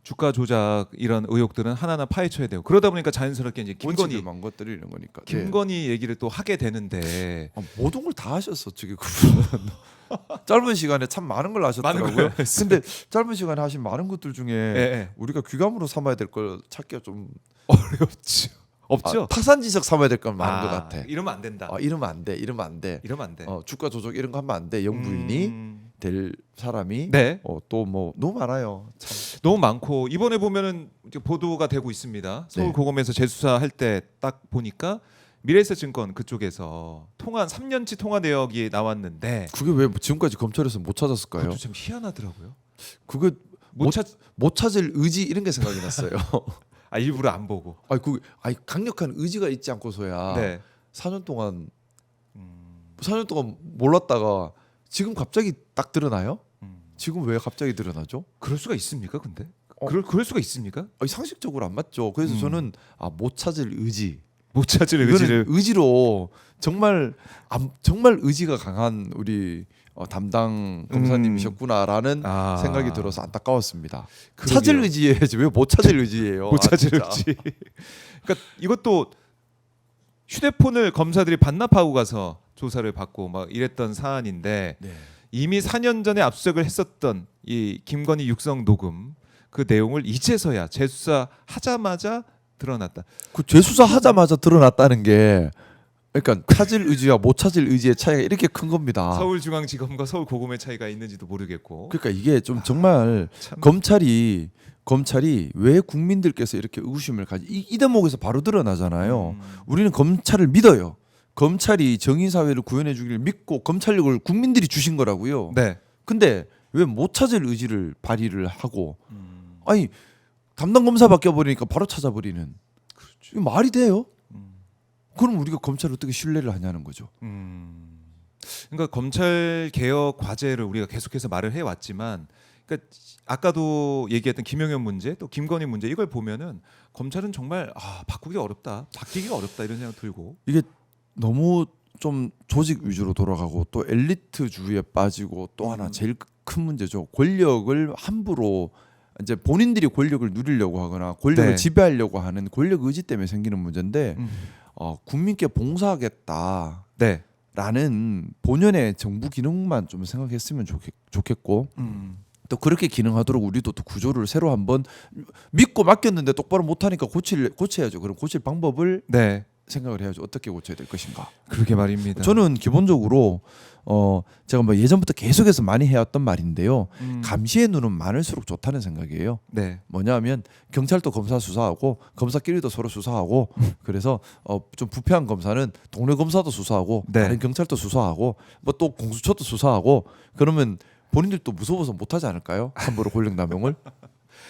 주가 조작 이런 의혹들은 하나하나 파헤쳐야 되고 그러다 보니까 자연스럽게 이제 원칙을 망가뜨리는 거니까. 네. 김건희 얘기를 또 하게 되는데 모든 걸 다 하셨어 저기 그분은. 짧은 시간에 참 많은 걸 하셨더라고요. 많은 걸 근데 짧은 시간에 하신 많은 것들 중에 예. 우리가 귀감으로 삼아야 될 걸 찾기가 좀 어렵죠. 없죠. 타산지석 삼아야 될 건 많은 것 같아. 이러면 안 된다. 이러면 안 돼. 이러면 안 돼. 이러면 안 돼. 주가 조작 이런 거 하면 안 돼. 영부인이 될 사람이 네. 또 뭐 너무 많아요. 참. 너무 많고 이번에 보면은 이제 보도가 되고 있습니다. 서울 네. 고검에서 재수사 할 때 딱 보니까 미래에셋증권 그쪽에서 통화 3년치 통화 내역이 나왔는데 그게 왜 지금까지 검찰에서 못 찾았을까요? 그것도 참 희한하더라고요. 그거 못 찾. 못 찾을 의지 이런 게 생각이 났어요. 일부러 안 보고. 강력한 의지가 있지 않고서야 네. 4년 동안 4년 동안 몰랐다가 지금 갑자기 딱 드러나요? 지금 왜 갑자기 드러나죠? 그럴 수가 있습니까? 근데 그럴 수가 있습니까? 상식적으로 안 맞죠. 그래서 저는 못 찾을 의지. 못 찾을 이거는 의지를. 의지로 정말 의지가 강한 우리 담당 검사님이셨구나라는 생각이 들어서 안타까웠습니다. 그러게요. 찾을 의지해야지 왜 못 찾을 의지예요? 못 찾을 진짜. 의지. 그러니까 이것도 휴대폰을 검사들이 반납하고 가서 조사를 받고 막 이랬던 사안인데 네. 이미 4년 전에 압수수색을 했었던 이 김건희 육성 녹음 그 내용을 이제서야 재수사하자마자 드러났다. 그 재수사 하자마자 드러났다는 게 그러니까 찾을 의지와 못 찾을 의지의 차이가 이렇게 큰 겁니다. 서울중앙지검과 서울고검의 차이가 있는지도 모르겠고. 그러니까 이게 좀 정말 참. 검찰이 왜 국민들께서 이렇게 의구심을 이 대목에서 바로 드러나잖아요. 우리는 검찰을 믿어요. 검찰이 정의 사회를 구현해 주기를 믿고 검찰력을 국민들이 주신 거라고요. 네. 근데 왜 못 찾을 의지를 발휘를 하고 담당 검사 바뀌어 버리니까 바로 찾아버리는. 그렇죠. 이거 말이 돼요? 그럼 우리가 검찰을 어떻게 신뢰를 하냐는 거죠. 그러니까 검찰 개혁 과제를 우리가 계속해서 말을 해왔지만, 그러니까 아까도 얘기했던 김용현 문제, 또 김건희 문제 이걸 보면은 검찰은 정말 바꾸기 어렵다, 바뀌기가 어렵다 이런 생각 들고. 이게 너무 좀 조직 위주로 돌아가고 또 엘리트주의에 빠지고 또 하나 제일 큰 문제죠. 권력을 함부로 이제 본인들이 권력을 누리려고 하거나 권력을 네. 지배하려고 하는 권력 의지 때문에 생기는 문제인데 국민께 봉사하겠다라는 네. 본연의 정부 기능만 좀 생각했으면 좋겠고 또 그렇게 기능하도록 우리도 또 구조를 새로 한번 믿고 맡겼는데 똑바로 못하니까 고쳐야죠. 그럼 고칠 방법을 네. 생각을 해야죠. 어떻게 고쳐야 될 것인가. 그러게 말입니다. 저는 기본적으로 제가 뭐 예전부터 계속해서 많이 해왔던 말인데요. 감시의 눈은 많을수록 좋다는 생각이에요. 네. 뭐냐면 경찰도 검사 수사하고 검사끼리도 서로 수사하고 그래서 좀 부패한 검사는 동네 검사도 수사하고 네. 다른 경찰도 수사하고 뭐 또 공수처도 수사하고 그러면 본인들도 무서워서 못하지 않을까요? 함부로 권력남용을.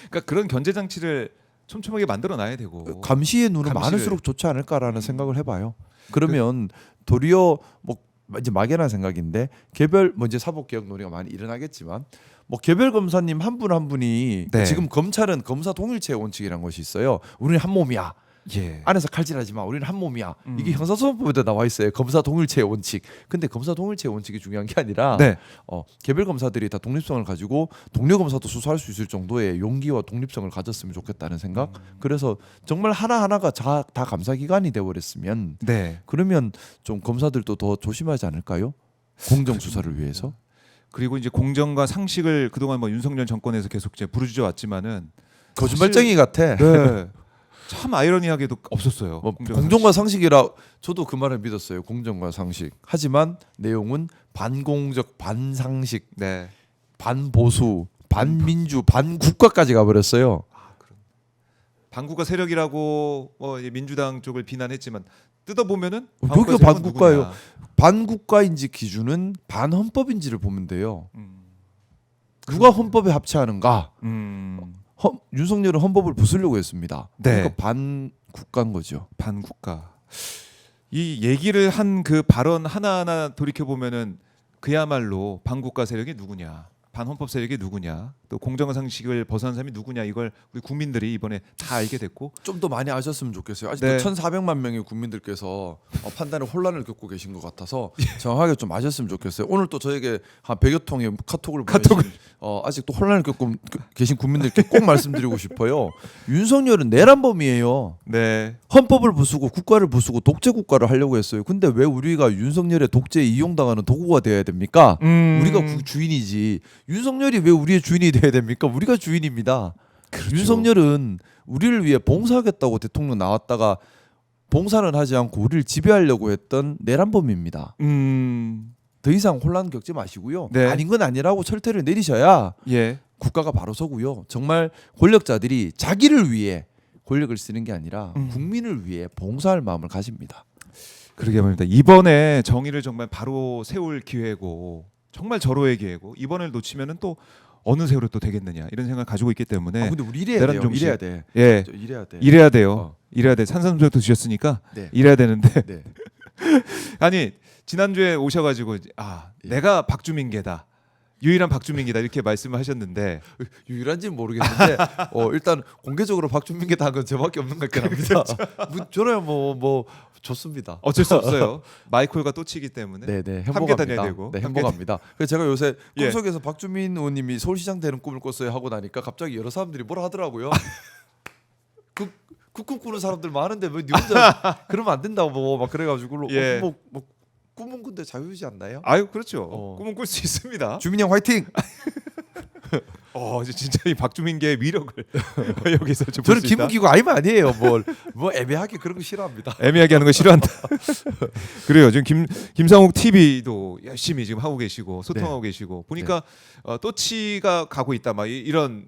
그러니까 그런 견제 장치를 촘촘하게 만들어 놔야 되고. 감시의 눈은 감시를. 많을수록 좋지 않을까라는 생각을 해봐요. 그러면 도리어 뭐 이제 막연한 생각인데 개별 이제 사법개혁 논의가 많이 일어나겠지만 뭐 개별 검사님 한 분 한 분이 네. 지금 검찰은 검사 동일체 원칙이라는 것이 있어요. 우리는 한 몸이야. 예. 안에서 칼질하지 마. 우리는 한 몸이야. 이게 형사소송법에도 나와 있어요. 검사 동일체의 원칙. 근데 검사 동일체의 원칙이 중요한 게 아니라 네. 개별 검사들이 다 독립성을 가지고 동료 검사도 수사할 수 있을 정도의 용기와 독립성을 가졌으면 좋겠다는 생각. 그래서 정말 하나하나가 다 감사 기관이 되어버렸으면 네. 그러면 좀 검사들도 더 조심하지 않을까요? 공정 수사를 위해서. 그리고 이제 공정과 상식을 그동안 뭐 윤석열 정권에서 계속 이제 부르짖어 왔지만은 거짓말쟁이 같아. 네. 참 아이러니하게도 없었어요. 뭐 공정과 상식이라 저도 그 말을 믿었어요. 공정과 상식. 하지만 내용은 반공적, 반상식, 네. 반보수, 반민주, 반국가까지 가버렸어요. 반국가 세력이라고 민주당 쪽을 비난했지만 뜯어보면은 여기가 세력은 반국가예요. 누구냐. 반국가인지 기준은 반헌법인지를 보면 돼요. 음. 누가 헌법에 합치하는가? 음. 윤석열은 헌법을 부수려고 했습니다. 네. 그러니까 반국가인 거죠. 반국가. 이 얘기를 한 그 발언 하나하나 돌이켜 보면은 그야말로 반국가 세력이 누구냐, 반헌법 세력이 누구냐, 또 공정과 상식을 벗어난 사람이 누구냐 이걸 우리 국민들이 이번에 다 알게 됐고 좀 더 많이 아셨으면 좋겠어요. 아직도 네. 1,400만 명의 국민들께서 판단에 혼란을 겪고 계신 것 같아서 정확하게 좀 아셨으면 좋겠어요. 오늘 또 저에게 한 100여 통의 카톡을 보내신 아직도 혼란을 겪고 계신 국민들께 꼭 말씀드리고 싶어요. 윤석열은 내란범이에요. 네. 헌법을 부수고 국가를 부수고 독재 국가를 하려고 했어요. 근데 왜 우리가 윤석열의 독재에 이용당하는 도구가 되어야 됩니까? 우리가 주인이지. 윤석열이 왜 우리의 주인이 돼야 됩니까? 우리가 주인입니다. 그렇죠. 윤석열은 우리를 위해 봉사하겠다고 대통령 나왔다가 봉사는 하지 않고 우리를 지배하려고 했던 내란범입니다. 더 이상 혼란 겪지 마시고요. 네. 아닌 건 아니라고 철퇴를 내리셔야 예. 국가가 바로 서고요. 정말 권력자들이 자기를 위해 권력을 쓰는 게 아니라 국민을 위해 봉사할 마음을 가집니다. 그러게 말입니다. 이번에 정의를 정말 바로 세울 기회고 정말 절호의 기회고 이번을 놓치면은 또 어느 세월이 또 되겠느냐 이런 생각을 가지고 있기 때문에 근데 우리 일해야 내란 돼요. 정신. 일해야 돼. 예. 일해야 돼. 일해야 돼요. 일해야 돼. 산산수소도 주셨으니까 네. 일해야 되는데 네. 아니 지난주에 오셔가지고 예. 내가 박주민계다. 유일한 박주민계다 이렇게 말씀을 하셨는데 유일한지는 모르겠는데 일단 공개적으로 박준민께 다 한 건 저밖에 없는 것 같긴 합니다. 저는 뭐 좋습니다. 어쩔 수 없어요. 마이콜과 또 치기 때문에 네네 함께 행복합니다. 다녀야 되고 네 행복합니다. 그래서 제가 요새 예. 꿈속에서 박주민 의원님이 서울시장 되는 꿈을 꿨어요 하고 나니까 갑자기 여러 사람들이 뭐라 하더라고요. 그 꿈 꾸는 사람들 많은데 왜 네 혼자 그러면 안 된다고 막 그래가지고 예. 뭐 꿈은 근데 자유지 않나요? 아유 그렇죠. 꿈은 꿀 수 있습니다. 주민이 형 화이팅! 이제 진짜 이 박주민계의 위력을 여기서 좀 볼 저는 수 있다. 김기고 아니면 아니에요. 뭐 애매하게 그런 거 싫어합니다. 애매하게 하는 거 싫어한다. 그래요. 지금 김상욱 TV도 열심히 지금 하고 계시고 소통하고 계시고 보니까 또치가 가고 있다 막 이런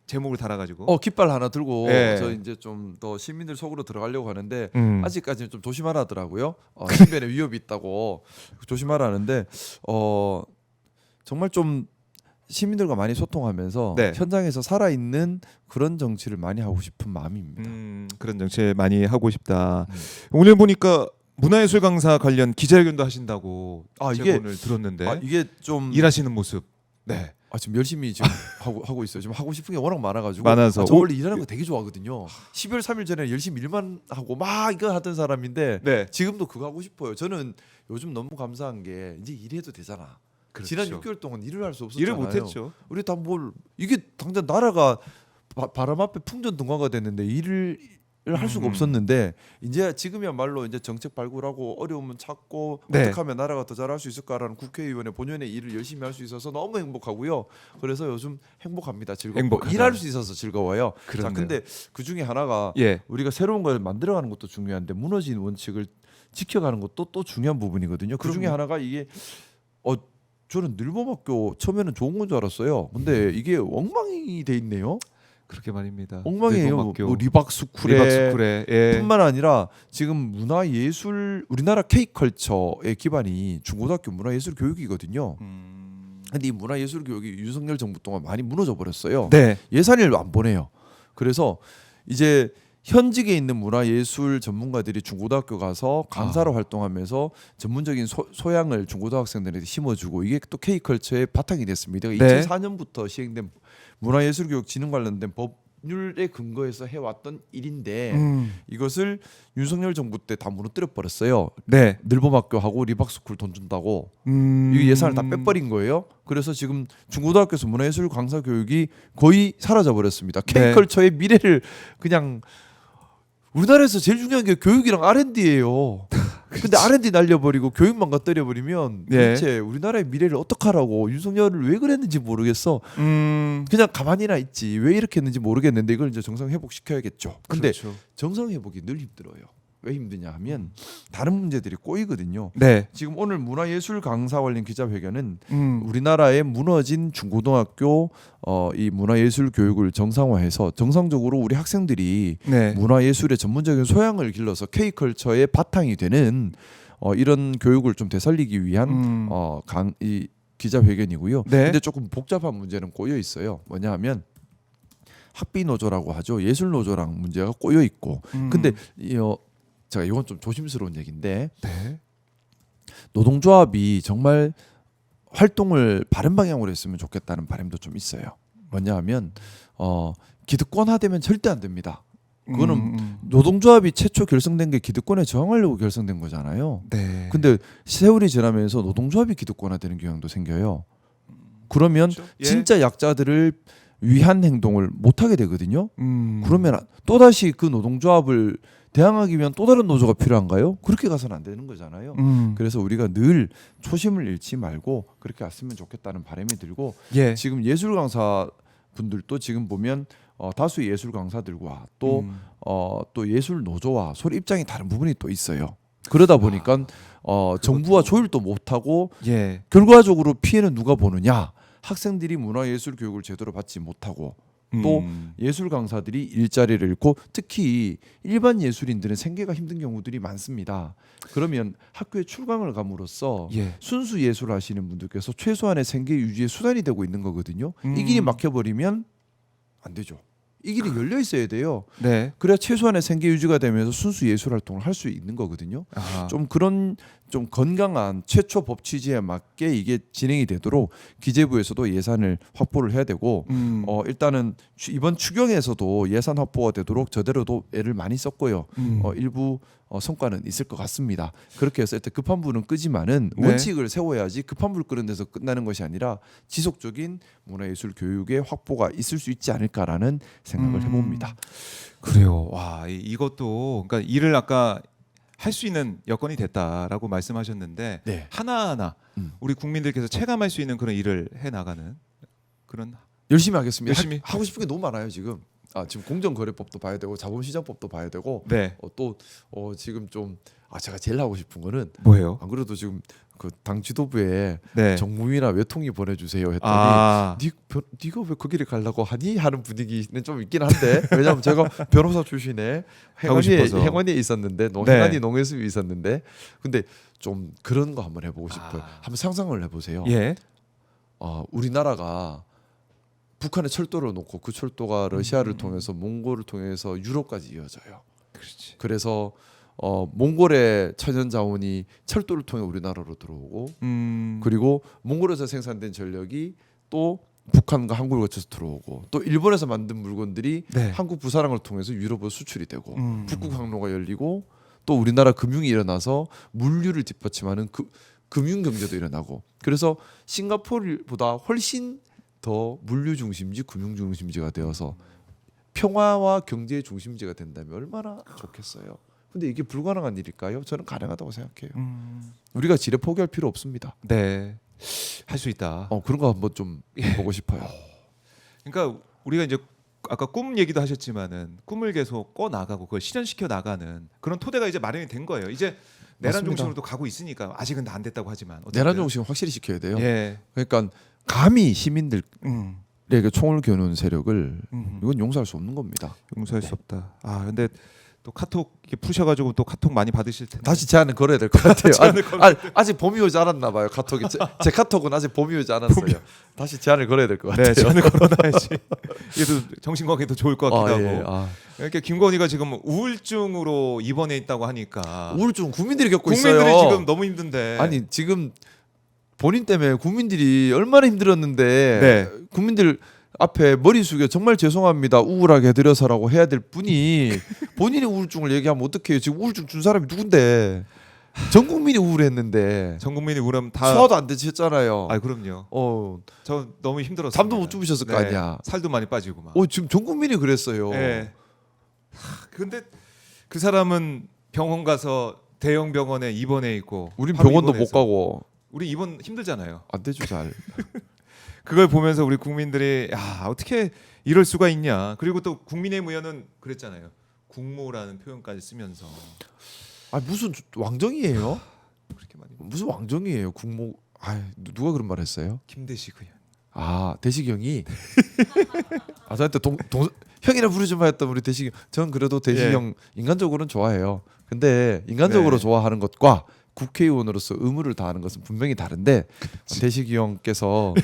제목을 달아가지고 깃발 하나 들고 예. 저 이제 좀 더 시민들 속으로 들어가려고 하는데 아직까지는 좀 조심하라더라고요. 신변에 위협이 있다고 조심하라는데 정말 좀 시민들과 많이 소통하면서 네. 현장에서 살아있는 그런 정치를 많이 하고 싶은 마음입니다. 그런 정치 많이 하고 싶다. 오늘 보니까 문화예술 강사 관련 기자회견도 하신다고 제가 오늘 들었는데 이게 좀 일하시는 모습. 네. 지금 열심히 지금 하고 있어요. 지금 하고 싶은 게 워낙 많아가지고 많아서. 저 원래 일하는 거 되게 좋아하거든요. 12월 3일 전에 열심히 일만 하고 막 이거 하던 사람인데 네. 지금도 그거 하고 싶어요. 저는 요즘 너무 감사한 게 이제 일해도 되잖아. 그렇죠. 지난 6개월 동안 일을 할 수 없었잖아요. 일을 못했죠. 우리 다 이게 당장 나라가 바람 앞에 풍전등화가 됐는데 일을 할 수가 없었는데 이제 지금이야말로 이제 정책 발굴하고 어려움은 찾고 네. 어떻게 하면 나라가 더 잘할 수 있을까라는 국회의원의 본연의 일을 열심히 할 수 있어서 너무 행복하고요. 그래서 요즘 행복합니다. 즐겁고 행복하다. 일할 수 있어서 즐거워요. 그렇네요. 자, 근데 그 중에 하나가 예. 우리가 새로운 걸 만들어가는 것도 중요한데 무너진 원칙을 지켜가는 것도 또 중요한 부분이거든요. 그 중에 그럼요. 하나가 이게 저는 늘봄학교 처음에는 좋은 건 줄 알았어요. 근데 이게 엉망이 돼 있네요. 그렇게 말입니다. 엉망이에요. 늘봄학교. 뭐 리박스쿨에 리박스쿨에 예. 뿐만 아니라 지금 문화예술 우리나라 K컬처의 기반이 중고등학교 문화예술 교육이거든요. 근데 이 문화예술 교육이 윤석열 정부 동안 많이 무너져 버렸어요. 네. 예산을 안 보내요. 그래서 이제 현직에 있는 문화예술 전문가들이 중고등학교 가서 강사로 활동하면서 전문적인 소양을 중고등학생들에게 심어주고 이게 또 K컬처의 바탕이 됐습니다. 네. 2004년부터 시행된 문화예술교육 진흥 관련된 법률에 근거해서 해왔던 일인데 이것을 윤석열 정부 때 다 무너뜨려 버렸어요. 네. 늘봄학교하고 리박스쿨 돈 준다고 이 예산을 다 빼버린 거예요. 그래서 지금 중고등학교에서 문화예술 강사 교육이 거의 사라져 버렸습니다. 네. K컬처의 미래를 그냥 우리나라에서 제일 중요한 게 교육이랑 R&D예요. 근데 R&D 날려버리고 교육만 갖다 버리면 예. 도대체 우리나라의 미래를 어떡하라고. 윤석열을 왜 그랬는지 모르겠어. 그냥 가만히나 있지. 왜 이렇게 했는지 모르겠는데 이걸 이제 정상 회복시켜야겠죠. 근데 그렇죠. 정상 회복이 늘 힘들어요. 왜 힘드냐 하면 다른 문제들이 꼬이거든요. 네. 지금 오늘 문화예술 강사 관련 기자회견은 음. 우리나라의 무너진 중고등학교 이 문화예술 교육을 정상화해서 정상적으로 우리 학생들이 네. 문화예술의 전문적인 소양을 길러서 K컬처의 바탕이 되는 이런 교육을 좀 되살리기 위한 이 기자회견이고요. 네. 근데 조금 복잡한 문제는 꼬여 있어요. 뭐냐 하면 학비 노조라고 하죠. 예술 노조랑 문제가 꼬여 있고. 근데 제가 이건 좀 조심스러운 얘기인데 네. 노동조합이 정말 활동을 바른 방향으로 했으면 좋겠다는 바람도 좀 있어요. 뭐냐 하면 기득권화되면 절대 안 됩니다. 그거는 노동조합이 최초 결성된 게 기득권에 저항하려고 결성된 거잖아요. 네. 근데 세월이 지나면서 노동조합이 기득권화되는 경향도 생겨요. 그러면 그렇죠. 예. 진짜 약자들을 위한 행동을 못 하게 되거든요. 그러면 또 다시 그 노동조합을 대항하기 위한 또 다른 노조가 필요한가요? 그렇게 가서는 안 되는 거잖아요. 그래서 우리가 늘 초심을 잃지 말고 그렇게 왔으면 좋겠다는 바람이 들고 예. 지금 예술 강사 분들도 지금 보면 다수 예술 강사들과 또 예술 노조와 서로 입장이 다른 부분이 또 있어요. 그러다 보니까 정부와 조율도 못하고 예. 결과적으로 피해는 누가 보느냐? 학생들이 문화예술 교육을 제대로 받지 못하고 또 예술 강사들이 일자리를 잃고 특히 일반 예술인들은 생계가 힘든 경우들이 많습니다. 그러면 학교에 출강을 감으로써 예. 순수 예술을 하시는 분들께서 최소한의 생계 유지의 수단이 되고 있는 거거든요. 이 길이 막혀버리면 안 되죠. 이 길이 열려 있어야 돼요. 네. 그래야 최소한의 생계 유지가 되면서 순수 예술 활동을 할 수 있는 거거든요. 아하. 좀 그런 좀 건강한 최초 법 취지에 맞게 이게 진행이 되도록 기재부에서도 예산을 확보를 해야 되고 일단은 이번 추경에서도 예산 확보가 되도록 저대로도 애를 많이 썼고요. 일부 성과는 있을 것 같습니다. 그렇게 해서 일단 급한 불은 끄지만은 네. 원칙을 세워야지 급한 불 끄는 데서 끝나는 것이 아니라 지속적인 문화예술 교육의 확보가 있을 수 있지 않을까라는 생각을 해봅니다. 그래요. 와, 이것도 그러니까 일을 아까 할 수 있는 여건이 됐다라고 말씀하셨는데 네. 하나하나 우리 국민들께서 체감할 수 있는 그런 일을 해 나가는 그런 열심히 하겠습니다. 열심히 하고 싶은 게 너무 많아요 지금. 지금 공정거래법도 봐야 되고 자본시장법도 봐야 되고 네. 또 지금 좀 제가 제일 하고 싶은 거는 뭐예요? 안 그래도 지금 그 당 지도부에 네. 정무위나 외통위 보내주세요 했더니 네가 왜 그 길을 가려고 하니 하는 분위기는 좀 있긴 한데 왜냐하면 제가 변호사 출신에 행원위에 있었는데 행안위 농해수위 있었는데 근데 좀 그런 거 한번 해보고 싶어요. 한번 상상을 해보세요. 예. 우리나라가 북한에 철도를 놓고 그 철도가 러시아를 통해서 몽골을 통해서 유럽까지 이어져요. 그렇지. 그래서 몽골의 천연 자원이 철도를 통해 우리나라로 들어오고 그리고 몽골에서 생산된 전력이 또 북한과 한국을 거쳐서 들어오고 또 일본에서 만든 물건들이 네. 한국 부사랑을 통해서 유럽으로 수출이 되고 북극 항로가 열리고 또 우리나라 금융이 일어나서 물류를 뒷받침하는 금융 경제도 일어나고 그래서 싱가포르보다 훨씬 더 물류 중심지 금융 중심지가 되어서 평화와 경제의 중심지가 된다면 얼마나 좋겠어요. 근데 이게 불가능한 일일까요? 저는 가능하다고 생각해요. 우리가 지레 포기할 필요 없습니다. 네. 할 수 있다. 그런 거 한번 좀 보고 싶어요. 그러니까 우리가 이제 아까 꿈 얘기도 하셨지만은 꿈을 계속 꺼 나가고 그걸 실현시켜 나가는 그런 토대가 이제 마련이 된 거예요. 이제 내란 맞습니다. 중심으로도 가고 있으니까 아직은 다 안 됐다고 하지만 내란 중심 확실히 시켜야 돼요. 예. 그러니까 감히 시민들에게 총을 겨누는 세력을 음. 이건 용서할 수 없는 겁니다. 용서할 수 없다. 근데 또 카톡 이렇게 푸셔가지고 또 카톡 많이 받으실 텐데. 다시 제안을 걸어야 될 것 같아요. 아직 봄이 오지 않았나 봐요. 카톡이 제 카톡은 아직 봄이 오지 않았어요. 다시 제안을 걸어야 될 것 같아요. 네, 제안을 걸어놔야지. 이게도 정신건강에도 좋을 것 같기도 예. 하고. 이렇게 김건희가 지금 우울증으로 입원해 있다고 하니까 우울증 국민들이 겪고 국민들이 있어요. 지금 너무 힘든데. 아니 지금 본인 때문에 국민들이 얼마나 힘들었는데 네. 국민들 앞에 머리 숙여 정말 죄송합니다 우울하게 해드려서라고 해야 될 분이 본인이 우울증을 얘기하면 어떡해요. 지금 우울증 준 사람이 누군데 전 국민이 우울했는데 전 국민이 우울하면 다 소화도 안 되셨잖아요. 그럼요. 저 너무 힘들었어요. 잠도 못 주무셨을 거 아니야. 살도 많이 빠지고 막. 지금 전 국민이 그랬어요. 네. 근데 그 사람은 병원 가서 대형 병원에 입원해 있고 우린 바로 병원도 못 입원해서. 가고 우리 입원 힘들잖아요. 안 되죠 잘. 그걸 보면서 우리 국민들이 야 어떻게 이럴 수가 있냐. 그리고 또 국민의힘 의원은 그랬잖아요. 국모라는 표현까지 쓰면서 아 무슨 왕정이에요? 그렇게 많이 무슨 왕정이에요? 국모. 아 누가 그런 말 했어요? 김대식 의원. 아 대식 형이. 아 저한테 형이라 부르지 마 했던 우리 대식. 전 그래도 대식 예. 형 인간적으로는 좋아해요. 근데 인간적으로 네. 좋아하는 것과 국회의원으로서 의무를 다하는 것은 분명히 다른데 대식이 형께서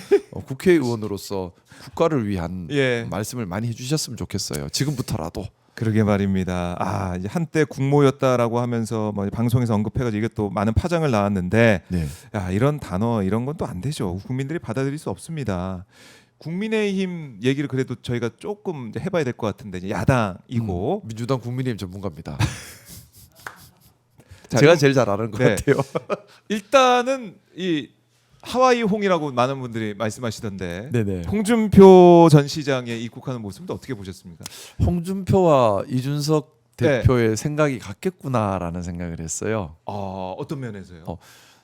국회의원으로서 국가를 위한 예. 말씀을 많이 해주셨으면 좋겠어요. 지금부터라도. 그러게 말입니다. 아 이제 한때 국모였다라고 하면서 뭐 방송에서 언급해가지고 이게 또 많은 파장을 낳았는데 네. 야 이런 단어 이런 건 또 안 되죠. 국민들이 받아들일 수 없습니다. 국민의힘 얘기를 그래도 저희가 조금 이제 해봐야 될 것 같은데 이제 야당이고 민주당 국민의힘 전문가입니다. 자, 제가 제일 잘 아는 것 네. 같아요. 일단은 이 하와이 홍이라고 많은 분들이 말씀하시던데 네네. 홍준표 전 시장의 입국하는 모습도 어떻게 보셨습니까? 홍준표와 이준석 네. 대표의 생각이 같겠구나라는 생각을 했어요. 어떤 면에서요?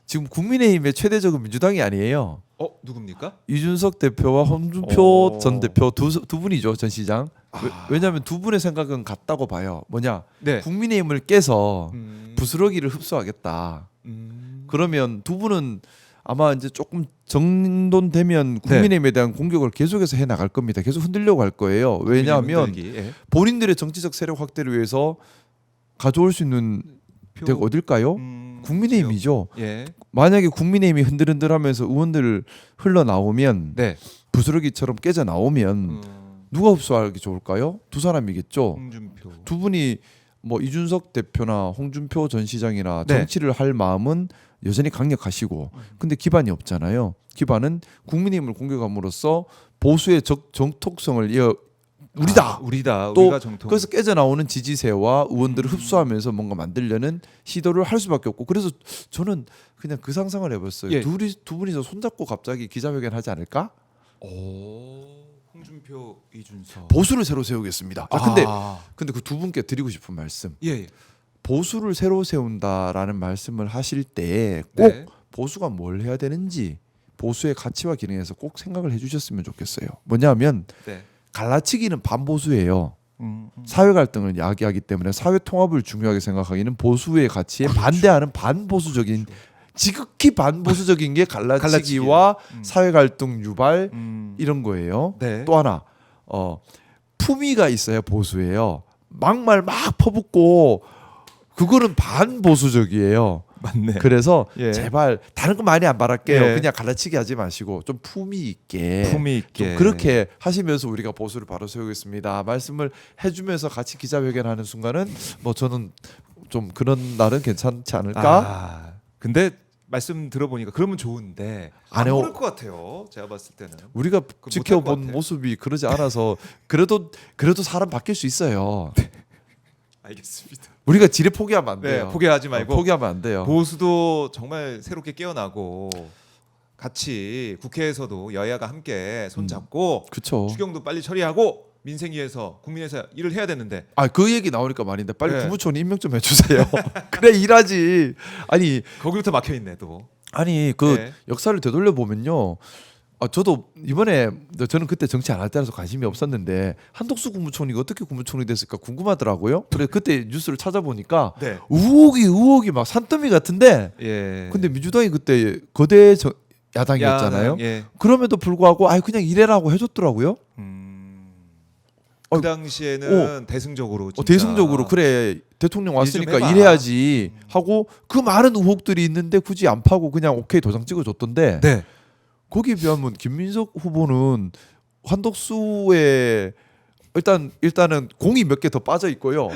지금 국민의힘의 최대적은 민주당이 아니에요. 누굽니까? 이준석 대표와 홍준표 오. 전 대표 두 분이죠 전 시장. 아. 왜냐하면 두 분의 생각은 같다고 봐요. 뭐냐 네. 국민의힘을 깨서 음. 부스러기를 흡수하겠다. 음. 그러면 두 분은 아마 이제 조금 정돈되면 국민의힘에 대한 공격을 계속해서 해 나갈 겁니다. 계속 흔들려고 할 거예요. 왜냐하면 흔들기. 예. 본인들의 정치적 세력 확대를 위해서 가져올 수 있는 표. 데가 어딜까요? 국민의힘이죠. 예. 만약에 국민의힘이 흔들흔들하면서 의원들 흘러 나오면 네. 부스러기처럼 깨져 나오면 누가 흡수하기 좋을까요? 두 사람이겠죠. 홍준표. 두 분이 뭐 이준석 대표나 홍준표 전 시장이나 네. 정치를 할 마음은 여전히 강력하시고 근데 기반이 없잖아요. 기반은 국민의힘을 공격함으로써 보수의 정톡성을 우리다. 우리다. 또 우리가 정통. 그래서 깨져 나오는 지지세와 의원들을 음. 흡수하면서 뭔가 만들려는 시도를 할 수밖에 없고 그래서 저는 그냥 그 상상을 해봤어요. 예. 두 분이서 손잡고 갑자기 기자회견 하지 않을까? 홍준표, 이준석. 보수를 새로 세우겠습니다. 근데 그 두 분께 드리고 싶은 말씀. 예. 보수를 새로 세운다라는 말씀을 하실 때 꼭 네. 보수가 뭘 해야 되는지 보수의 가치와 기능에서 꼭 생각을 해주셨으면 좋겠어요. 뭐냐면 네. 갈라치기는 반보수예요. 사회 갈등을 야기하기 때문에 사회 통합을 중요하게 생각하기는 보수의 가치에 반대하는 반보수적인 지극히 반보수적인 게 갈라치기와 사회 갈등 유발 이런 거예요. 네. 또 하나 품위가 있어야 보수예요. 막말 막 퍼붓고 그거는 반보수적이에요. 맞네. 그래서 예. 제발 다른 거 많이 안 바랄게요. 예. 그냥 갈라치기 하지 마시고 좀 품위 있게 좀 있게. 그렇게 하시면서 우리가 보수를 바로 세우겠습니다. 말씀을 해주면서 같이 기자회견하는 순간은 뭐 저는 좀 그런 날은 괜찮지 않을까? 근데 말씀 들어보니까 그러면 좋은데 안 안 해요. 그럴 것 같아요. 제가 봤을 때는. 우리가 못할 것 지켜본 같아. 모습이 그러지 않아서 그래도 사람 바뀔 수 있어요. 알겠습니다. 우리가 지레 포기하면 안 돼요. 네, 포기하지 말고 포기하면 안 돼요. 보수도 정말 새롭게 깨어나고 같이 국회에서도 여야가 함께 손잡고 그렇죠. 추경도 빨리 처리하고 민생 위해서 국민에서 일을 해야 되는데 그 얘기 나오니까 말인데 빨리 네. 국무총리 임명 좀 해주세요. 그래 일하지. 거기부터 막혀 있네 또. 그 네. 역사를 되돌려 보면요. 저도 이번에 저는 그때 정치 안 할 때라서 관심이 없었는데 한덕수 국무총리가 어떻게 국무총리 됐을까 궁금하더라고요. 그래 그때 뉴스를 찾아보니까 네. 의혹이 막 산더미 같은데. 예. 근데 민주당이 그때 거대 야당이었잖아요. 예. 그럼에도 불구하고 그냥 이래라고 해줬더라고요. 그 당시에는 대승적으로 진짜. 대승적으로 그래 대통령 왔으니까 일 좀 해봐. 일해야지 하고 그 많은 의혹들이 있는데 굳이 안 파고 그냥 오케이 도장 찍어줬던데 네. 거기에 비하면 김민석 후보는 한덕수의 일단은 공이 몇 개 더 빠져 있고요.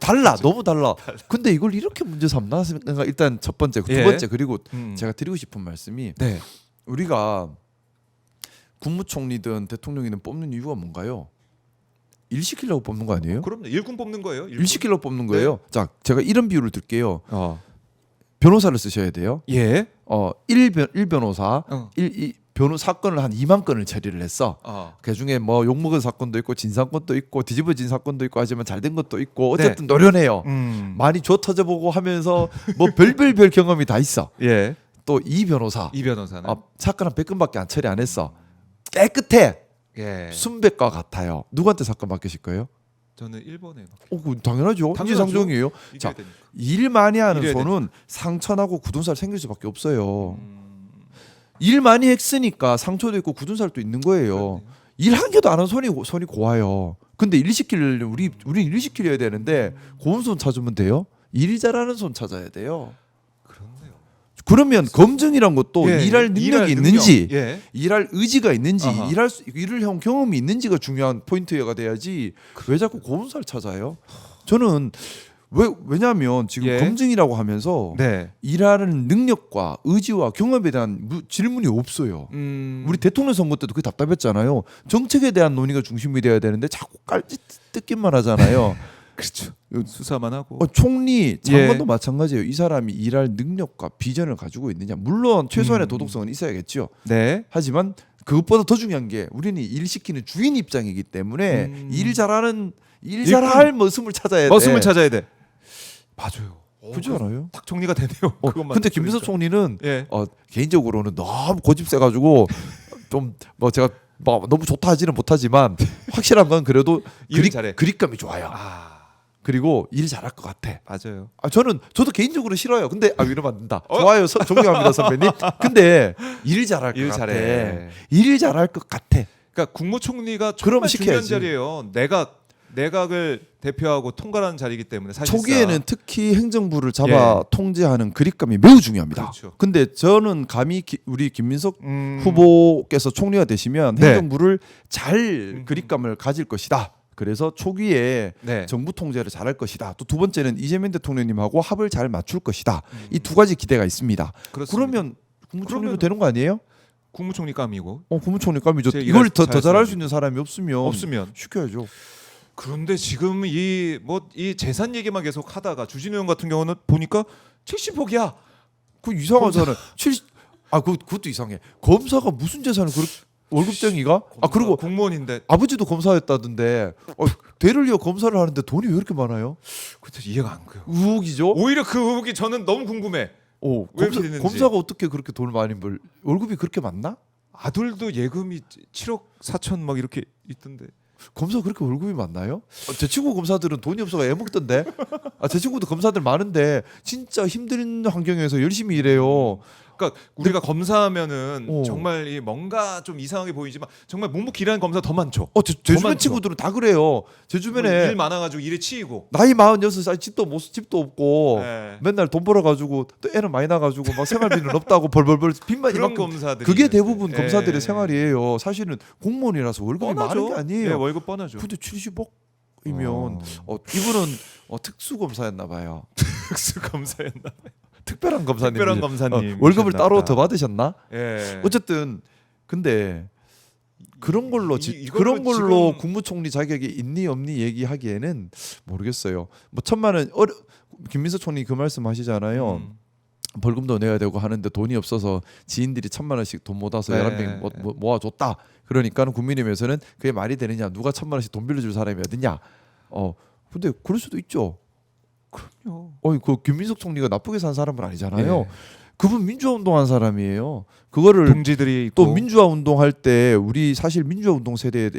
달라 너무 달라. 근데 이걸 이렇게 문제 삼나 생각 일단 첫 번째 두 예. 번째 그리고 제가 드리고 싶은 말씀이 네. 우리가 국무총리든 대통령이든 뽑는 이유가 뭔가요? 일 시키려고 뽑는 거 아니에요? 그럼요. 일꾼 뽑는 거예요. 일 시키려고 뽑는 거예요. 자, 제가 이런 비유를 들게요. 어. 변호사를 쓰셔야 돼요. 예. 1 변호사, 어. 변호 사건을 한 2만 건을 처리를 했어. 어. 그 중에 뭐 욕먹은 사건도 있고 진상건도 있고 뒤집어진 사건도 있고 하지만 잘된 것도 있고 어쨌든 노련해요. 많이 줘 터져보고 하면서 뭐 별별 경험이 다 있어. 예. 또 이 변호사 이 변호사는 사건 한 100건밖에 안 처리 안 했어. 깨끗해. 예. 순백과 같아요. 누구한테 사건 맡기실 거예요? 저는 일본에 당연하죠. 인지상정이에요. 자, 일 많이 하는 이래야 손은 상처나고 굳은 살 생길 수밖에 없어요. 일 많이 했으니까 상처도 있고 굳은 살도 있는 거예요. 일 한 개도 안 한 손이 고와요. 근데 일 시키려면 우리 일 시키려야 되는데 고운 손 찾으면 돼요? 일 잘하는 손 찾아야 돼요. 그렇네요. 그러면 검증이란 것도 예, 일할 능력이 있는지, 예. 일할 의지가 있는지, 아하. 일을 형 경험이 있는지가 중요한 포인트가 돼야지. 왜 자꾸 고운 살 찾아요? 저는 왜냐하면 지금 예. 검증이라고 하면서 네. 일하는 능력과 의지와 경험에 대한 질문이 없어요. 우리 대통령 선거 때도 그게 답답했잖아요. 정책에 대한 논의가 중심이 돼야 되는데 자꾸 깔지 뜯기만 하잖아요. 그렇죠. 수사만 하고. 총리, 장관도 예. 마찬가지예요. 이 사람이 일할 능력과 비전을 가지고 있느냐. 물론 최소한의 도덕성은 있어야겠죠. 네. 하지만 그것보다 더 중요한 게 우리는 일 시키는 주인 입장이기 때문에 일 잘할 머슴을 찾아야 돼. 머슴을 찾아야 돼. 맞아요. 그렇지 않아요? 딱 정리가 되네요. 그것만 근데 김민석 들으니까. 총리는 예. 개인적으로는 너무 고집 세가지고 좀 뭐 제가 뭐 너무 좋다 하지는 못하지만 확실한 건 그래도 일을 잘해. 그립감이 좋아요. 그리고 일 잘할 것 같아. 맞아요. 저도 개인적으로 싫어요. 근데 이러면 안 된다. 좋아요. 존경합니다 선배님. 근데 일 잘할 것 일 같아. 잘해. 일 잘할 것 같아. 그러니까 국무총리가 그러면 정말 중요한 시켜야지. 자리예요. 내각을 대표하고 통과하는 자리이기 때문에 사실상 초기에는 특히 행정부를 잡아 통제하는 그립감이 매우 중요합니다. 그렇죠. 근데 저는 감히 우리 김민석 음. 후보께서 총리가 되시면 네. 행정부를 잘 그립감을 가질 것이다. 그래서 초기에 네. 정부 통제를 잘할 것이다. 또 두 번째는 이재명 대통령님하고 합을 잘 맞출 것이다. 이 두 가지 기대가 있습니다. 그렇습니다. 그러면 국무총리도 그러면- 되는 거 아니에요? 국무총리감이고 국무총리 감이죠. 제 이걸 더 잘할 잘할 사람이 수 있는 사람이 없으면 시켜야죠. 그런데 지금 이 재산 얘기만 계속 하다가 주진우 형 같은 경우는 보니까 70억이야. 그 이상하잖아요. 그것도 이상해. 검사가 무슨 재산을 그렇게 월급쟁이가? 그리고 공무원인데 아버지도 검사였다던데 대를 이어 검사를 하는데 돈이 왜 이렇게 많아요? 그때 이해가 안 가요. 의혹이죠. 오히려 그 의혹이 저는 너무 궁금해. 왜 이렇게 됐는지. 검사가 어떻게 그렇게 돈을 많이 벌? 월급이 그렇게 많나? 아들도 예금이 7억 4천 막 이렇게 있던데. 검사 그렇게 월급이 많나요? 제 친구 검사들은 돈이 없어서 애먹던데. 제 친구도 검사들 많은데 진짜 힘든 환경에서 열심히 일해요. 그러니까 우리가 검사하면은 어. 정말 이 뭔가 좀 이상하게 보이지만 정말 묵묵히 일하는 검사 더 많죠. 제 더 주변 많죠. 친구들은 다 그래요. 제 주변에 일 많아가지고 일에 치이고. 나이 46살 집도 없고 네. 맨날 돈 벌어가지고 또 애는 많이 나가지고 막 생활비는 없다고 벌벌벌 빚만 그런 이만큼. 검사들이 그게 있는데. 대부분 예. 검사들의 생활이에요. 사실은 공무원이라서 월급이 많은 게 예, 아니에요. 월급 뻔하죠. 근데 70억이면 이분은 특수 검사였나 봐요. 특수 검사였나. 특별한 검사님. 특별한 검사님. 월급을 따로 더 받으셨나? 예. 어쨌든 근데 그런 걸로 이걸로 그런 걸로 지금- 국무총리 자격이 있니 없니 얘기하기에는 모르겠어요. 뭐 1,000만 원 김민석 총리 그 말씀하시잖아요. 벌금도 내야 되고 하는데 돈이 없어서 지인들이 1,000만 원씩 돈 모아서 네. 11명 모아줬다. 그러니까는 국민의힘에서는 그게 말이 되느냐? 누가 1,000만 원씩 돈 빌려줄 사람이 어딨냐? 근데 그럴 수도 있죠. 그럼요. 그 김민석 총리가 나쁘게 산 사람은 아니잖아요. 예. 그분 민주화 운동한 사람이에요. 그거를 동지들이 있고. 또 민주화 운동할 때 우리 사실 민주화 운동 세대에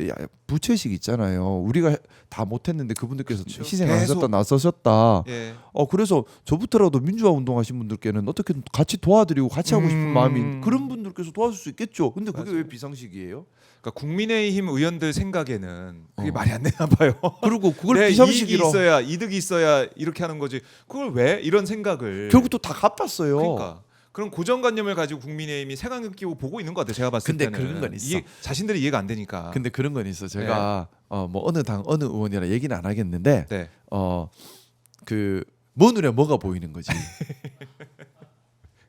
부채식 있잖아요. 우리가 다 못했는데 그분들께서 그렇죠. 희생하셨다 계속. 나서셨다. 예. 그래서 저부터라도 민주화 운동하신 분들께는 어떻게든 같이 도와드리고 같이 하고 싶은 마음이 그런 분들께서 도와줄 수 있겠죠. 근데 그게 맞아요. 왜 비상식이에요? 그러니까 국민의힘 의원들 생각에는 그게 말이 안 되나 봐요. 그리고 그걸 내 이익이 비상식이라 있어야 이득이 있어야 이렇게 하는 거지. 그걸 왜 이런 생각을? 결국 또 다 갚았어요. 그러니까 그런 고정관념을 가지고 국민의힘이 색안경 끼고 보고 있는 것 같아요. 제가 봤을 근데 때는. 그런 건 있어. 자신들이 이해가 안 되니까. 근데 그런 건 있어. 제가 뭐 어느 당 어느 의원이라 얘기는 안 하겠는데 네. 그 먼 눈에 뭐가 보이는 거지.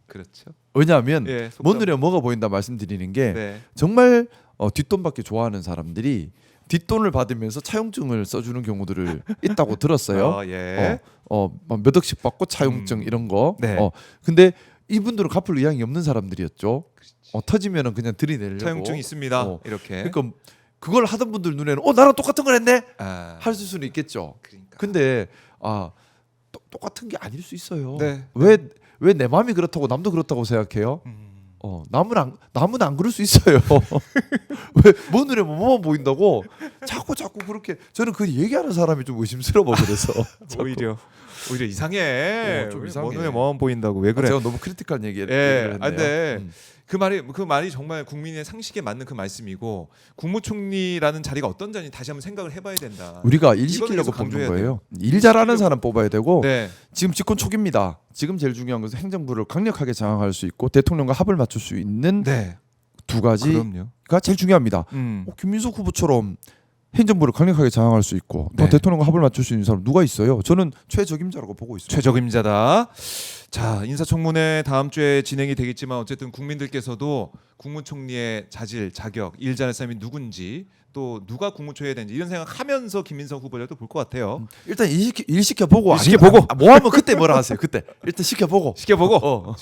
그렇죠. 왜냐하면 예, 먼 눈에 뭐가 보인다 말씀드리는 게 네. 정말 뒷돈 받기 좋아하는 사람들이 뒷돈을 받으면서 차용증을 써주는 경우들을 있다고 들었어요. 예. 몇 억씩 받고 차용증 이런 거. 네. 근데 이분들은 갚을 의향이 없는 사람들이었죠. 터지면은 그냥 들이내려고. 차용증 있습니다. 이렇게. 그러니까 그걸 하던 분들 눈에는 나랑 똑같은 걸 했네. 아, 할 수는 있겠죠. 그러니까. 근데 똑같은 게 아닐 수 있어요. 네. 왜 내 마음이 그렇다고 남도 그렇다고 생각해요? 남은 안 그럴 수 있어요. 왜 뭐 눈에 뭐만 보인다고 자꾸 그렇게 저는 그 얘기하는 사람이 좀 의심스러워 그래서 오히려 이상해. 좀 이상해. 뭐 눈에 뭐만 보인다고 왜 그래? 제가 너무 크리티컬한 얘기를 예. 했네요. 근데 그 말이 정말 국민의 상식에 맞는 그 말씀이고 국무총리라는 자리가 어떤 자리인지 다시 한번 생각을 해봐야 된다. 우리가 일 이거는 시키려고 계속 뽑는 강조해야 거예요. 일 잘하는 사람 뽑아야 되고 네. 지금 집권 초기입니다. 지금 제일 중요한 것은 행정부를 강력하게 장악할 수 있고 대통령과 합을 맞출 수 있는 네. 두 가지가 그럼요. 제일 중요합니다. 김민석 후보처럼 행정부를 강력하게 장악할 수 있고 또 네. 대통령과 합을 맞출 수 있는 사람 누가 있어요? 저는 최적임자라고 보고 있습니다. 최적임자다. 자, 인사청문회 다음 주에 진행이 되겠지만 어쨌든 국민들께서도 국무총리의 자질, 자격, 일 잘할 사람이 누군지 또 누가 국무총리 해야 되는지 이런 생각하면서 김민석 후보자도 볼 것 같아요. 일단 일 시켜보고 일 시켜보고. 뭐 하면 그때 뭐라 하세요? 그때 일단 시켜보고 시켜보고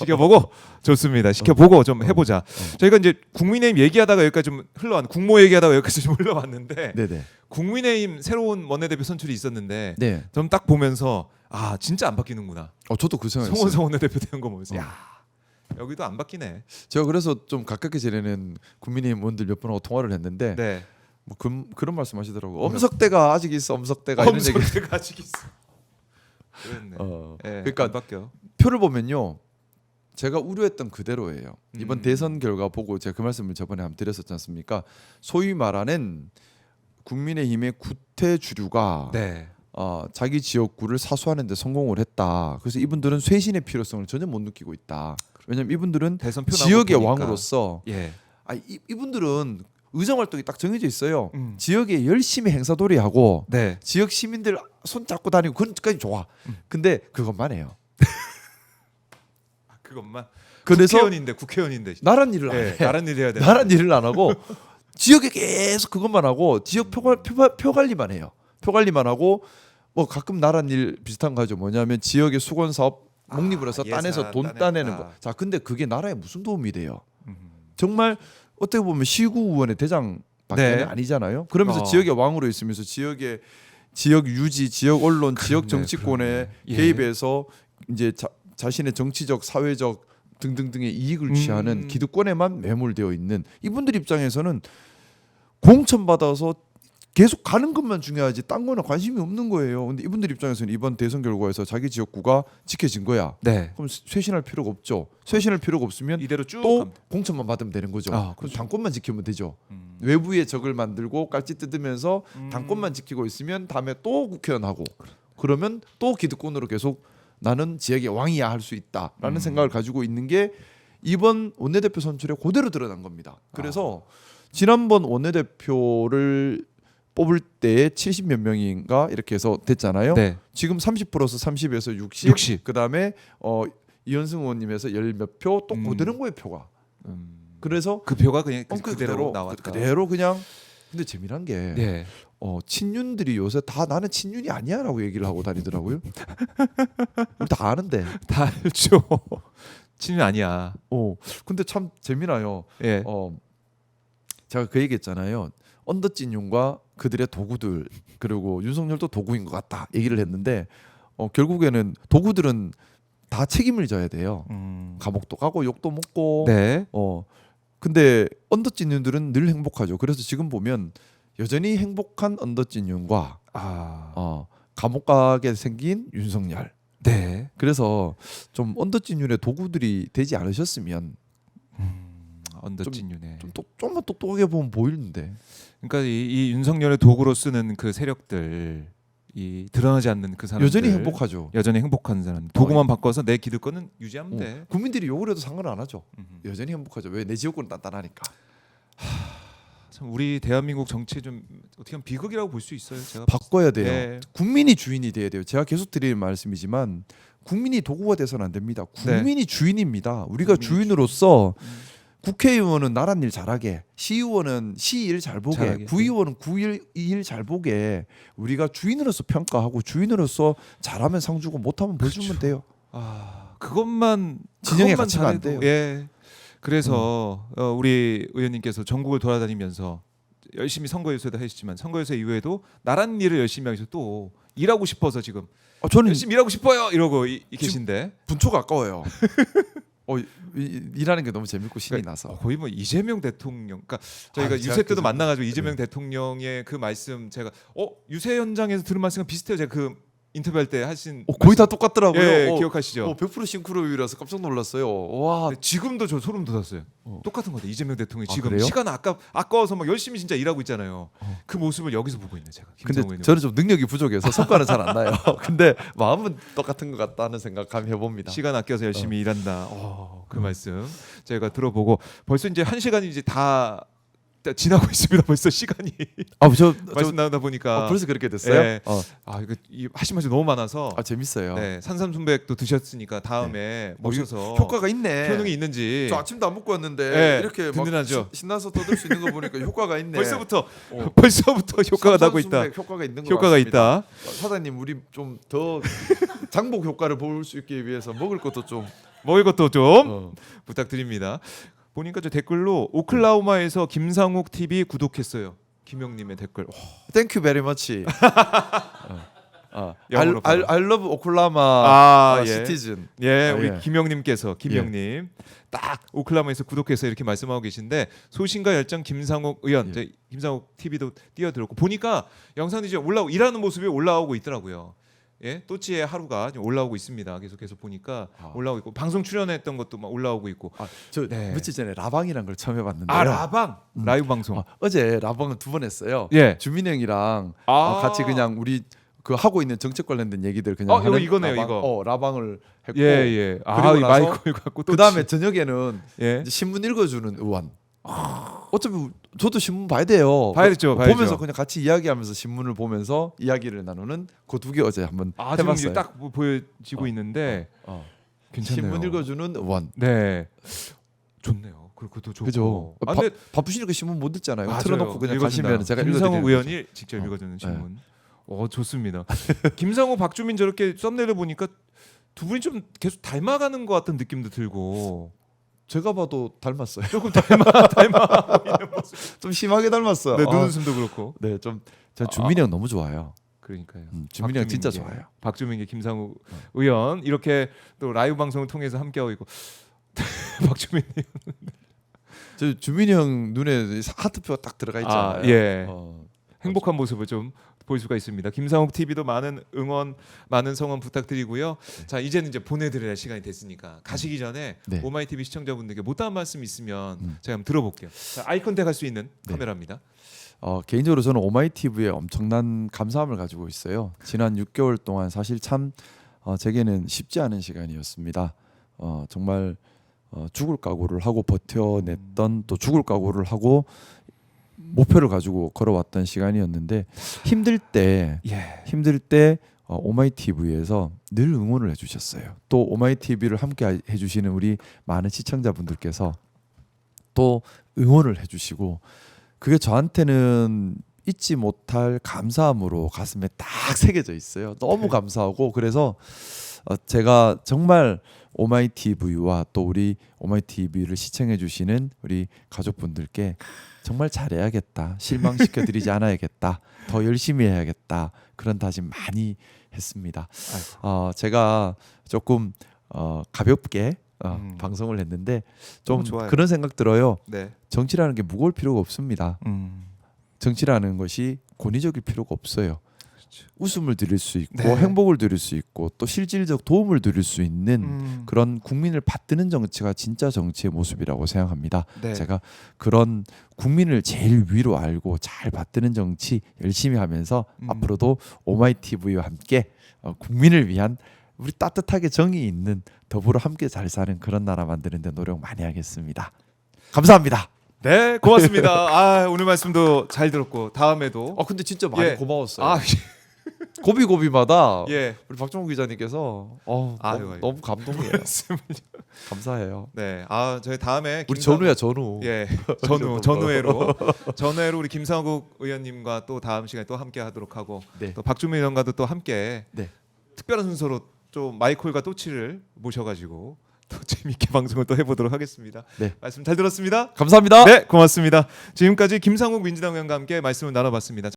좋습니다. 시켜보고 좀 해보자. 저희가 이제 국민의힘 얘기하다가 여기까지 좀 흘러왔, 국모 얘기하다가 여기까지 좀 흘러왔는데 네네. 국민의힘 새로운 원내대표 선출이 있었는데 네. 좀 딱 보면서 진짜 안 바뀌는구나. 저도 그 생각했어요. 송원석 원내대표 되는 거 보면서 야 여기도 안 바뀌네. 제가 그래서 좀 가깝게 지내는 국민의힘 의원들 몇 분하고 통화를 했는데 네. 뭐 그런 말씀하시더라고요. 엄석대가 아직 있어. 엄석대가 이런 얘기. 엄석대가 아직 있어. 그랬네. 네, 그러니까 안 바뀌어. 표를 보면요. 제가 우려했던 그대로예요. 이번 음. 대선 결과 보고 제가 그 말씀을 저번에 한번 드렸었지 않습니까? 소위 말하는 국민의힘의 구태주류가 네. 자기 지역구를 사수하는 데 성공을 했다. 그래서 이분들은 쇄신의 필요성을 전혀 못 느끼고 있다. 왜냐하면 이분들은 대선 표 지역의 나오고 보니까. 왕으로서 예. 이분들은 의정 활동이 딱 정해져 있어요. 음. 지역에 열심히 행사돌이하고 네. 지역 시민들 손 잡고 다니고 그까지 좋아. 근데 그것만 해요. 그것만. 그래서 국회의원인데. 나란 일을 안 해. 나란 일 해야 돼. 나란 일을 안 하고 지역에 계속 그것만 하고 지역 표 관리만 해요. 표 관리만 하고 뭐 가끔 나란 일 비슷한 거 하죠. 뭐냐면 지역의 수건 사업 목립을 해서 딴에서 예산 돈 따냈다. 따내는 거. 자, 근데 그게 나라에 무슨 도움이 돼요? 정말 어떻게 보면 시구 의원의 대장밖에 네. 아니잖아요. 그러면서 지역의 왕으로 있으면서 지역 유지, 지역 언론, 지역 정치권에 예. 개입해서 이제 자신의 정치적, 사회적 등등등의 이익을 취하는 기득권에만 매몰되어 있는 이분들 입장에서는 공천 받아서 계속 가는 것만 중요하지 딴 거는 관심이 없는 거예요. 근데 이분들 입장에서는 이번 대선 결과에서 자기 지역구가 지켜진 거야. 네. 그럼 쇄신할 필요가 없죠. 쇄신할 필요가 없으면 이대로 쭉 또 가면 돼. 공천만 받으면 되는 거죠. 그럼 그렇죠. 당권만 지키면 되죠. 외부의 적을 만들고 깔지 뜯으면서 당권만 지키고 있으면 다음에 또 국회의원 하고 그러면 또 기득권으로 계속 나는 지역의 왕이야 할 수 있다라는 생각을 가지고 있는 게 이번 원내대표 선출에 그대로 드러난 겁니다. 그래서 지난번 원내대표를 뽑을 때 70몇 명인가 이렇게 해서 됐잖아요. 네. 지금 30 플러스 30에서 60. 그다음에 이현승 의원님에서 열 몇 표 또 그대로인 거예요, 표가. 그래서 그 표가 그냥 그대로 나왔다. 그대로 그냥. 근데 재미난 게 네. 친윤들이 요새 다 나는 친윤이 아니야라고 얘기를 하고 다니더라고요. 우리 다 아는데. 다 알죠. 친윤 아니야. 근데 참 재미나요. 예. 제가 그 얘기했잖아요. 언더찐윤과 그들의 도구들 그리고 윤석열도 도구인 것 같다 얘기를 했는데 결국에는 도구들은 다 책임을 져야 돼요. 감옥도 가고 욕도 먹고. 네. 근데 언더찐윤들은 늘 행복하죠. 그래서 지금 보면 여전히 행복한 언더찐윤과 감옥 가게 생긴 윤석열. 네. 그래서 좀 언더찐윤의 도구들이 되지 않으셨으면 언더찐윤에 좀만 똑똑하게 보면 보이는데. 그러니까 이 윤석열의 도구로 쓰는 그 세력들 이 드러나지 않는 그 사람들 여전히 행복하죠. 여전히 행복한 사람 도구만 바꿔서 내 기득권은 유지하면 돼. 국민들이 욕을 해도 상관 안 하죠. 여전히 행복하죠. 왜? 내 지역권은 단단하니까. 참 우리 대한민국 정치 좀 어떻게 보면 비극이라고 볼 수 있어요. 제가 바꿔야 돼요. 네. 국민이 주인이 돼야 돼요. 제가 계속 드리는 말씀이지만 국민이 도구가 돼서는 안 됩니다. 국민이 주인입니다. 우리가 주인으로서 국회의원은 나란 일 잘하게, 시의원은 시일 잘 보게, 잘하게. 구의원은 구일 잘 보게 우리가 주인으로서 평가하고 주인으로서 잘하면 상 주고 못하면 벌 주면 돼요. 그것만 진영에 그것만 갇히면 안 잘해도, 돼요. 예. 그래서 우리 의원님께서 전국을 돌아다니면서 열심히 선거유세도 하시지만 선거유세 이후에도 나란 일을 열심히 하셔서 또 일하고 싶어서 지금 저는 열심히 일하고 싶어요 이러고 계신데 분초가 아까워요. 일하는 게 너무 재밌고 신이 나서. 거의 뭐 이재명 대통령, 그러니까 저희가 제가 유세 때도 그 만나가지고 이재명 대통령의 그 말씀 제가 유세 현장에서 들은 말씀과 비슷해요. 제가 그 인터뷰할 때 하신 거의 다 똑같더라고요. 예, 기억하시죠? 100% 싱크로율이라서 깜짝 놀랐어요. 와, 근데 지금도 저 소름 돋았어요. 똑같은 거다. 이재명 대통령이 지금 그래요? 시간 아까워서 막 열심히 진짜 일하고 있잖아요. 그 모습을 여기서 보고 있네 제가. 근데 김성호 의원님. 저는 좀 능력이 부족해서 성과는 잘 안 나요. 근데 마음은 똑같은 것 같다는 생각 감히 해봅니다. 시간 아껴서 열심히 일한다. 그 말씀 제가 들어보고 벌써 이제 1시간이 이제 다 지나고 있습니다. 벌써 시간이 말씀 나누다 보니까 벌써 그렇게 됐어요? 예. 이거 하신 말씀 너무 많아서 재밌어요. 네, 산삼순백도 드셨으니까 다음에 모셔서 효과가 있네. 효능이 있는지. 저 아침도 안 먹고 왔는데 네, 이렇게 든든하죠. 막 신나서 떠들 수 있는 거 보니까 효과가 있네. 벌써부터 효과가 나고 있다. 효과가 있는 것 효과가 같습니다. 있다. 사장님 우리 좀 더 장복 효과를 볼 수 있기 위해서 먹을 것도 좀 먹을 것도 좀 부탁드립니다. 보니까 저 댓글로 오클라호마에서 김상욱 TV 구독했어요. 김영님의 댓글. Thank you very much. 영어로 I love 오클라호마 예. 시티즌. 예, 우리 예. 김영님께서 김영님 딱 오클라호마에서 구독해서 이렇게 말씀하고 계신데 소신과 열정 김상욱 의원, 이제 김상욱 TV도 띄워드렸고 보니까 영상들이 이제 일하는 모습이 올라오고 있더라고요. 예, 또치의 하루가 올라오고 있습니다. 계속 보니까 올라오고 있고 방송 출연했던 것도 막 올라오고 있고. 저 네. 며칠 전에 라방이란 걸 처음 해봤는데. 라방 라이브 방송. 어제 라방을 2번 했어요. 예. 주민 형이랑 같이 그냥 우리 그 하고 있는 정책 관련된 얘기들 그냥 하는 이거네요, 라방, 이거. 라방을 했고. 예. 그리고 이 나서 마이크 갖고 그 다음에 저녁에는 예. 이제 신문 읽어주는 의원. 어차피 저도 신문 봐야 돼요. 봐야죠. 보면서 그냥 같이 이야기하면서 신문을 보면서 이야기를 나누는 그 2개 어제 한번 지금 해봤어요. 이제 딱 보여지고 있는데 괜찮네요. 신문 읽어주는 의원. 네, 좋네요. 그것도 좋고. 그죠. 근데 바쁘시니까 신문 못 읽잖아요. 맞아요. 틀어놓고 그냥 읽어준다. 가시면 제가 김상욱 읽어드리는 의원이 직접 읽어주는 신문. 좋습니다. 김상욱, 박주민 저렇게 썸네일을 보니까 두 분이 좀 계속 닮아가는 것 같은 느낌도 들고. 제가 봐도 닮았어요. 조금 닮아 보이는 모습. 좀 심하게 닮았어요. 네, 눈웃음도 그렇고. 네, 전 주민이 형 너무 좋아요. 그러니까요. 주민이 형 진짜 좋아요. 박주민계 김상욱 의원 이렇게 또 라이브 방송을 통해서 함께하고 있고 박주민 저 주민이 형 눈에 하트표가 딱 들어가 있잖아요. 예. 행복한 모습을 좀 볼 수가 있습니다. 김상욱 TV도 많은 응원, 많은 성원 부탁드리고요. 자, 이제는 이제 보내드려야 시간이 됐으니까 가시기 전에 오마이 TV 시청자분들께 못다한 말씀 있으면 제가 한번 들어볼게요. 자, 아이 컨택할 수 있는 카메라입니다. 개인적으로 저는 오마이 TV에 엄청난 감사함을 가지고 있어요. 지난 6개월 동안 사실 참 제게는 쉽지 않은 시간이었습니다. 정말 죽을 각오를 하고 버텨냈던 또 죽을 각오를 하고 목표를 가지고 걸어왔던 시간이었는데 힘들 때 오마이 TV에서 늘 응원을 해주셨어요. 또 오마이 TV를 함께 해주시는 우리 많은 시청자분들께서 또 응원을 해주시고 그게 저한테는 잊지 못할 감사함으로 가슴에 딱 새겨져 있어요. 너무 감사하고 그래서 제가 정말 오마이 TV와 또 우리 오마이 TV를 시청해 주시는 우리 가족분들께 정말 잘해야겠다, 실망시켜드리지 않아야겠다, 더 열심히 해야겠다 그런 다짐 많이 했습니다. 제가 조금 가볍게 방송을 했는데 좀 그런 생각 들어요. 네. 정치라는 게 무거울 필요가 없습니다. 정치라는 것이 권위적일 필요가 없어요. 웃음을 드릴 수 있고 행복을 드릴 수 있고 또 실질적 도움을 드릴 수 있는 그런 국민을 받드는 정치가 진짜 정치의 모습이라고 생각합니다. 제가 그런 국민을 제일 위로 알고 잘 받드는 정치 열심히 하면서 앞으로도 오마이 TV와 함께 국민을 위한 우리 따뜻하게 정의 있는 더불어 함께 잘 사는 그런 나라 만드는 데 노력 많이 하겠습니다. 감사합니다. 네, 고맙습니다. 오늘 말씀도 잘 들었고 다음에도. 근데 진짜 많이 고마웠어요. 고비고비마다 우리 박정우 기자님께서 너무 감동이에요. 감사해요. 네, 저희 다음에 우리 전우야 전우. 예, 전우회로 우리 김상욱 의원님과 또 다음 시간에 또 함께 하도록 하고 또 박주민 의원과도 또 함께 특별한 순서로 좀 마이콜과 또치를 모셔가지고 또 재미있게 방송을 또 해보도록 하겠습니다. 네. 말씀 잘 들었습니다. 감사합니다. 네, 고맙습니다. 지금까지 김상욱 민주당 의원과 함께 말씀을 나눠봤습니다.